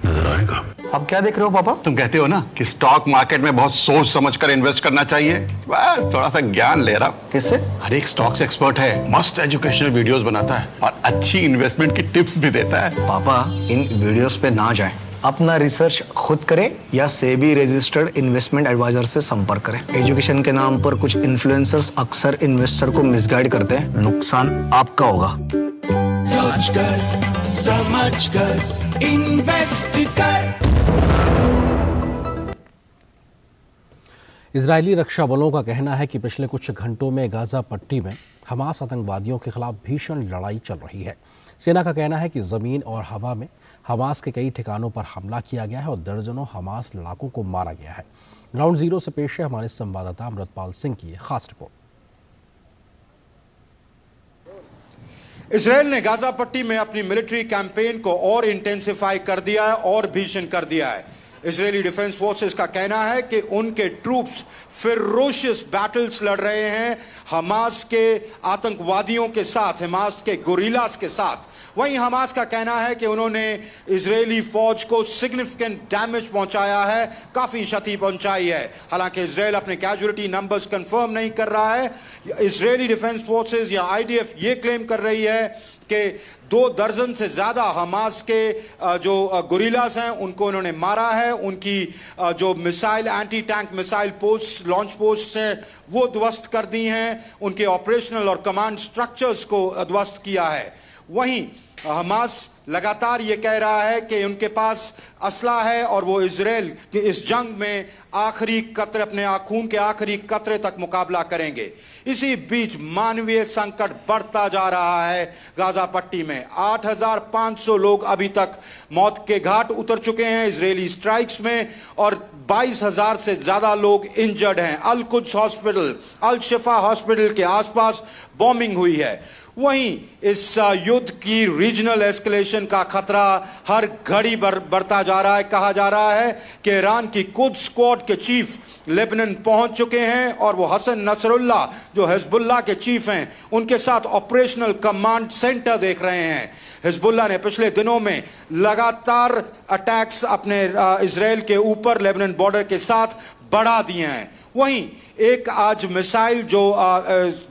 S8: नजर आएगा।
S10: अब क्या देख रहे हो पापा? तुम कहते हो ना कि स्टॉक मार्केट में बहुत सोच समझकर इन्वेस्ट करना चाहिए। बस थोड़ा सा ज्ञान ले रहा हूं। किससे? हर एक स्टॉक्स एक्सपर्ट है, मस्त एजुकेशनल वीडियोस बनाता है और अच्छी इन्वेस्टमेंट की टिप्स भी देता है।
S11: पापा इन वीडियोस पे ना जाएं, अपना रिसर्च खुद करें या सेबी रजिस्टर्ड इन्वेस्टमेंट एडवाइजर से संपर्क करें। एजुकेशन के नाम पर कुछ इन्फ्लुएंसर्स अक्सर इन्वेस्टर को मिसगाइड करते हैं, नुकसान आपका होगा।
S16: सोच कर, समझ कर, इन्वेस्ट कर।
S1: इजरायली रक्षा बलों का कहना है कि पिछले कुछ घंटों में गाजा पट्टी में हमास आतंकवादियों के खिलाफ भीषण लड़ाई चल रही है। सेना का कहना है कि जमीन और हवा में हमास के कई ठिकानों पर हमला किया गया है और दर्जनों हमास लड़ाकों को मारा गया है। ग्राउंड जीरो से पेश है हमारे संवाददाता अमृतपाल सिंह की खास रिपोर्ट।
S2: इजराइल ने गाजा पट्टी में अपनी मिलिट्री कैंपेन को और इंटेंसिफाई कर दिया है और भीषण कर दिया है। इजरायली डिफेंस फोर्सेस का कहना है कि उनके ट्रूप्स फिरोशियस बैटल्स लड़ रहे हैं हमास के आतंकवादियों के साथ, हमास के गोरिल्लास के साथ। वहीं हमास का कहना है कि उन्होंने इजरायली फौज को सिग्निफिकेंट डैमेज पहुंचाया है, काफी क्षति पहुंचाई है। हालांकि इजराइल अपने कैजुअलिटी नंबर्स कंफर्म नहीं कर रहा है। इजरायली डिफेंस फोर्सेस या आईडीएफ ये क्लेम कर रही है कि 2 दर्जन से ज्यादा हमास के जो गोरिल्लास हैं उनको उन्होंने मारा है। उनकी जो missile, anti tank missile post, launch post हैं वो ध्वस्त कर दी हैं। उनके ऑपरेशनल और कमांड स्ट्रक्चर्स को ध्वस्त किया है। वहीं हमास लगातार ये कह रहा है कि उनके पास असला है और वो इजराइल की इस जंग में आखिरी कतरे, अपने खून के आखिरी कतरे तक मुकाबला करेंगे। इसी बीच मानवीय संकट बढ़ता जा रहा है। गाजा पट्टी में 8,500 लोग अभी तक मौत के घाट उतर चुके हैं इजरायली स्ट्राइक्स में और 22,000 से ज्यादा लोग इंजर्ड हैं। अल कुद्स हॉस्पिटल, अल शिफा हॉस्पिटल के आसपास बॉम्बिंग हुई है। वहीं इस युद्ध की रीजनल एस्केलेशन का खतरा हर घड़ी बढ़ता जा रहा है। कहा जा रहा है कि ईरान की कुद्स स्क्वाड के चीफ लेबनान पहुंच चुके हैं और वो हसन नसरुल्लाह जो हिजबुल्लाह के चीफ हैं उनके साथ ऑपरेशनल कमांड सेंटर देख रहे हैं। हिजबुल्लाह ने पिछले दिनों में लगातार अटैक्स अपने इजराइल के ऊपर लेबनान बॉर्डर के साथ बढ़ा दिए हैं। वहीं एक आज मिसाइल जो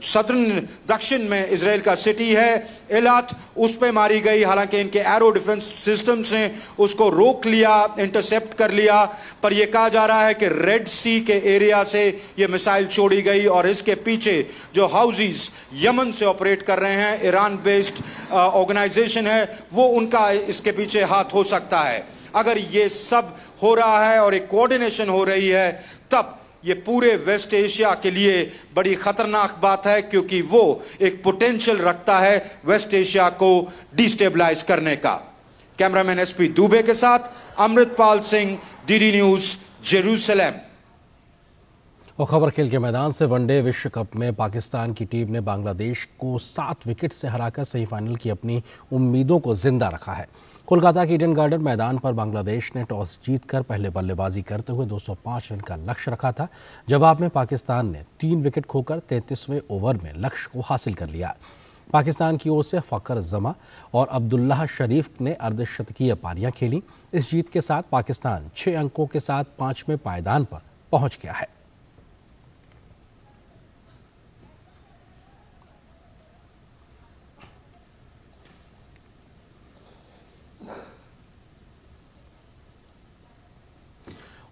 S2: सदर्न दक्षिण में इजराइल का सिटी है एलात, उस पे मारी गई। हालांकि इनके एरो डिफेंस सिस्टम्स ने उसको रोक लिया, इंटरसेप्ट कर लिया, पर यह कहा जा रहा है कि रेड सी के एरिया से यह मिसाइल छोड़ी गई और इसके पीछे जो हाउजीज यमन से ऑपरेट कर रहे हैं, ईरान बेस्ड ऑर्गेनाइजेशन है, वो उनका इसके पीछे हाथ हो सकता है। अगर ये सब हो रहा है और एक कोऑर्डिनेशन हो रही है तब ये पूरे वेस्ट एशिया के लिए बड़ी खतरनाक बात है, क्योंकि वो एक पोटेंशियल रखता है वेस्ट एशिया को डिस्टेबलाइज करने का। कैमरामैन एसपी दुबे के साथ Amritpal Singh, DD news, Jerusalem.
S1: और खबर खेल के मैदान से। वनडे विश्व कप में पाकिस्तान की टीम ने बांग्लादेश को 7 विकेट से हराकर सेमीफाइनल की अपनी उम्मीदों को जिंदा रखा है। कोलकाता के ईडन गार्डन मैदान पर बांग्लादेश ने टॉस जीतकर पहले बल्लेबाजी करते हुए 205 रन का लक्ष्य रखा था। जवाब में पाकिस्तान ने 3 विकेट खोकर 33वें ओवर में लक्ष्य को हासिल कर लिया। पाकिस्तान की ओर से फ़खर जमा और अब्दुल्लाह शरीफ ने अर्धशतकीय पारियां खेली। इस जीत के साथ पाकिस्तान 6 अंकों के साथ 5वें पायदान पर पहुंच गया है।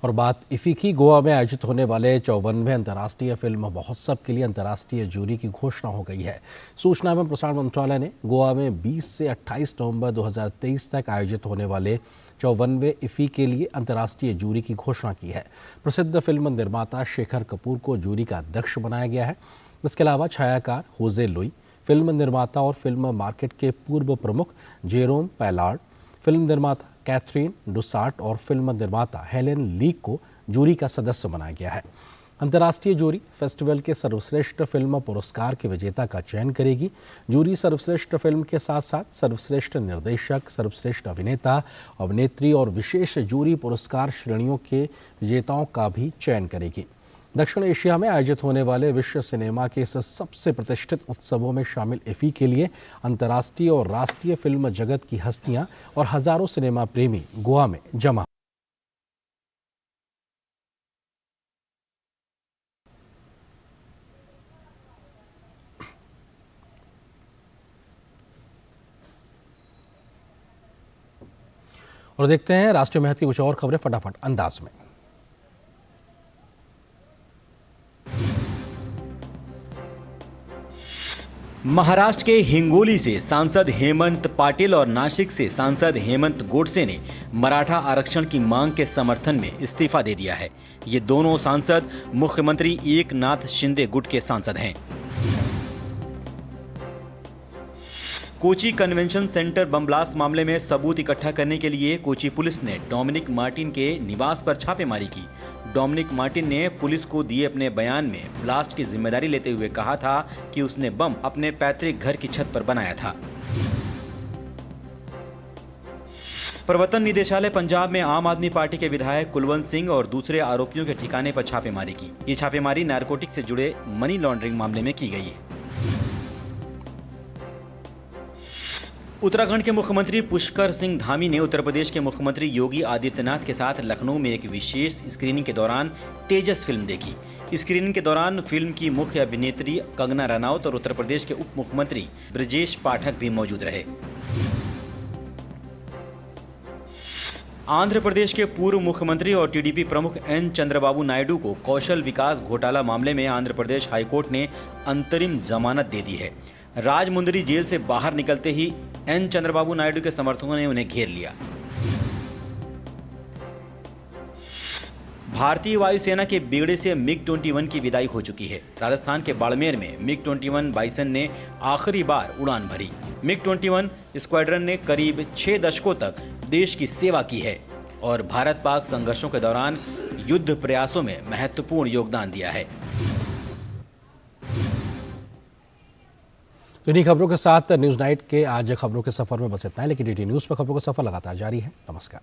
S1: और बात इफ़ी की। गोवा में आयोजित होने वाले 54वें अंतर्राष्ट्रीय फिल्म महोत्सव के लिए अंतर्राष्ट्रीय जूरी की घोषणा हो गई है। सूचना एवं प्रसारण मंत्रालय ने गोवा में 20 से 28 नवंबर 2023 तक आयोजित होने वाले 54वें इफ़ी के लिए अंतर्राष्ट्रीय जूरी की घोषणा की है। प्रसिद्ध फिल्म निर्माता शेखर कपूर को जूरी का अध्यक्ष बनाया गया है। इसके अलावा छायाकार होजे लुई, फिल्म निर्माता और फिल्म मार्केट के पूर्व प्रमुख जेरोम पैलार्ड, फिल्म निर्माता कैथरीन डुसार्ट और फिल्म निर्माता हेलेन लीक को जूरी का सदस्य बनाया गया है। अंतर्राष्ट्रीय जूरी फेस्टिवल के सर्वश्रेष्ठ फिल्म पुरस्कार के विजेता का चयन करेगी। जूरी सर्वश्रेष्ठ फिल्म के साथ साथ सर्वश्रेष्ठ निर्देशक, सर्वश्रेष्ठ अभिनेता, अभिनेत्री और विशेष जूरी पुरस्कार श्रेणियों के विजेताओं का भी चयन करेगी। दक्षिण एशिया में आयोजित होने वाले विश्व सिनेमा के इस सबसे प्रतिष्ठित उत्सवों में शामिल इफ़ी के लिए अंतर्राष्ट्रीय और राष्ट्रीय फिल्म जगत की हस्तियां और हजारों सिनेमा प्रेमी गोवा में जमा। और देखते हैं राष्ट्रीय महत्व की कुछ और खबरें फटाफट अंदाज में।
S3: महाराष्ट्र के हिंगोली से सांसद हेमंत पाटिल और नासिक से सांसद हेमंत गोडसे ने मराठा आरक्षण की मांग के समर्थन में इस्तीफा दे दिया है। ये दोनों सांसद मुख्यमंत्री एकनाथ शिंदे गुट के सांसद हैं। Kochi convention centre bomb blast मामले में सबूत इकट्ठा करने के लिए कोची पुलिस ने डोमिनिक मार्टिन के निवास पर छापेमारी की। डोमिनिक मार्टिन ने पुलिस को दिए अपने बयान में ब्लास्ट की जिम्मेदारी लेते हुए कहा था कि उसने बम अपने पैतृक घर की छत पर बनाया था। प्रवर्तन निदेशालय पंजाब में आम आदमी पार्टी के विधायक कुलवंत सिंह और दूसरे आरोपियों के ठिकाने पर छापेमारी की। ये छापेमारी नारकोटिक से जुड़े मनी लॉन्ड्रिंग मामले में की गई है। उत्तराखंड के मुख्यमंत्री पुष्कर सिंह धामी ने उत्तर प्रदेश के मुख्यमंत्री योगी आदित्यनाथ के साथ लखनऊ में एक विशेष स्क्रीनिंग के दौरान तेजस फिल्म देखी। स्क्रीनिंग के दौरान फिल्म की मुख्य अभिनेत्री कंगना रनौत और उत्तर प्रदेश के उप मुख्यमंत्री ब्रजेश पाठक भी मौजूद रहे। आंध्र प्रदेश के पूर्व मुख्यमंत्री और टीडीपी प्रमुख एन चंद्रबाबू नायडू को कौशल विकास घोटाला मामले में आंध्र प्रदेश हाईकोर्ट ने अंतरिम जमानत दे दी है। राजमुंदरी जेल से बाहर निकलते ही एन चंद्रबाबू नायडू के समर्थकों ने उन्हें घेर लिया। भारतीय वायुसेना के बेड़े से MiG-21 की विदाई हो चुकी है। राजस्थान के बाड़मेर में MiG-21 बाइसन ने आखिरी बार उड़ान भरी। MiG-21 स्क्वाड्रन ने करीब 6 दशकों तक देश की सेवा की है और भारत पाक संघर्षों के दौरान युद्ध प्रयासों में महत्वपूर्ण योगदान दिया है।
S1: तो इन्हीं खबरों के साथ न्यूज़ नाइट के आज खबरों के सफर में बस इतना है, लेकिन DD न्यूज़ पर खबरों का सफर लगातार जारी है। नमस्कार।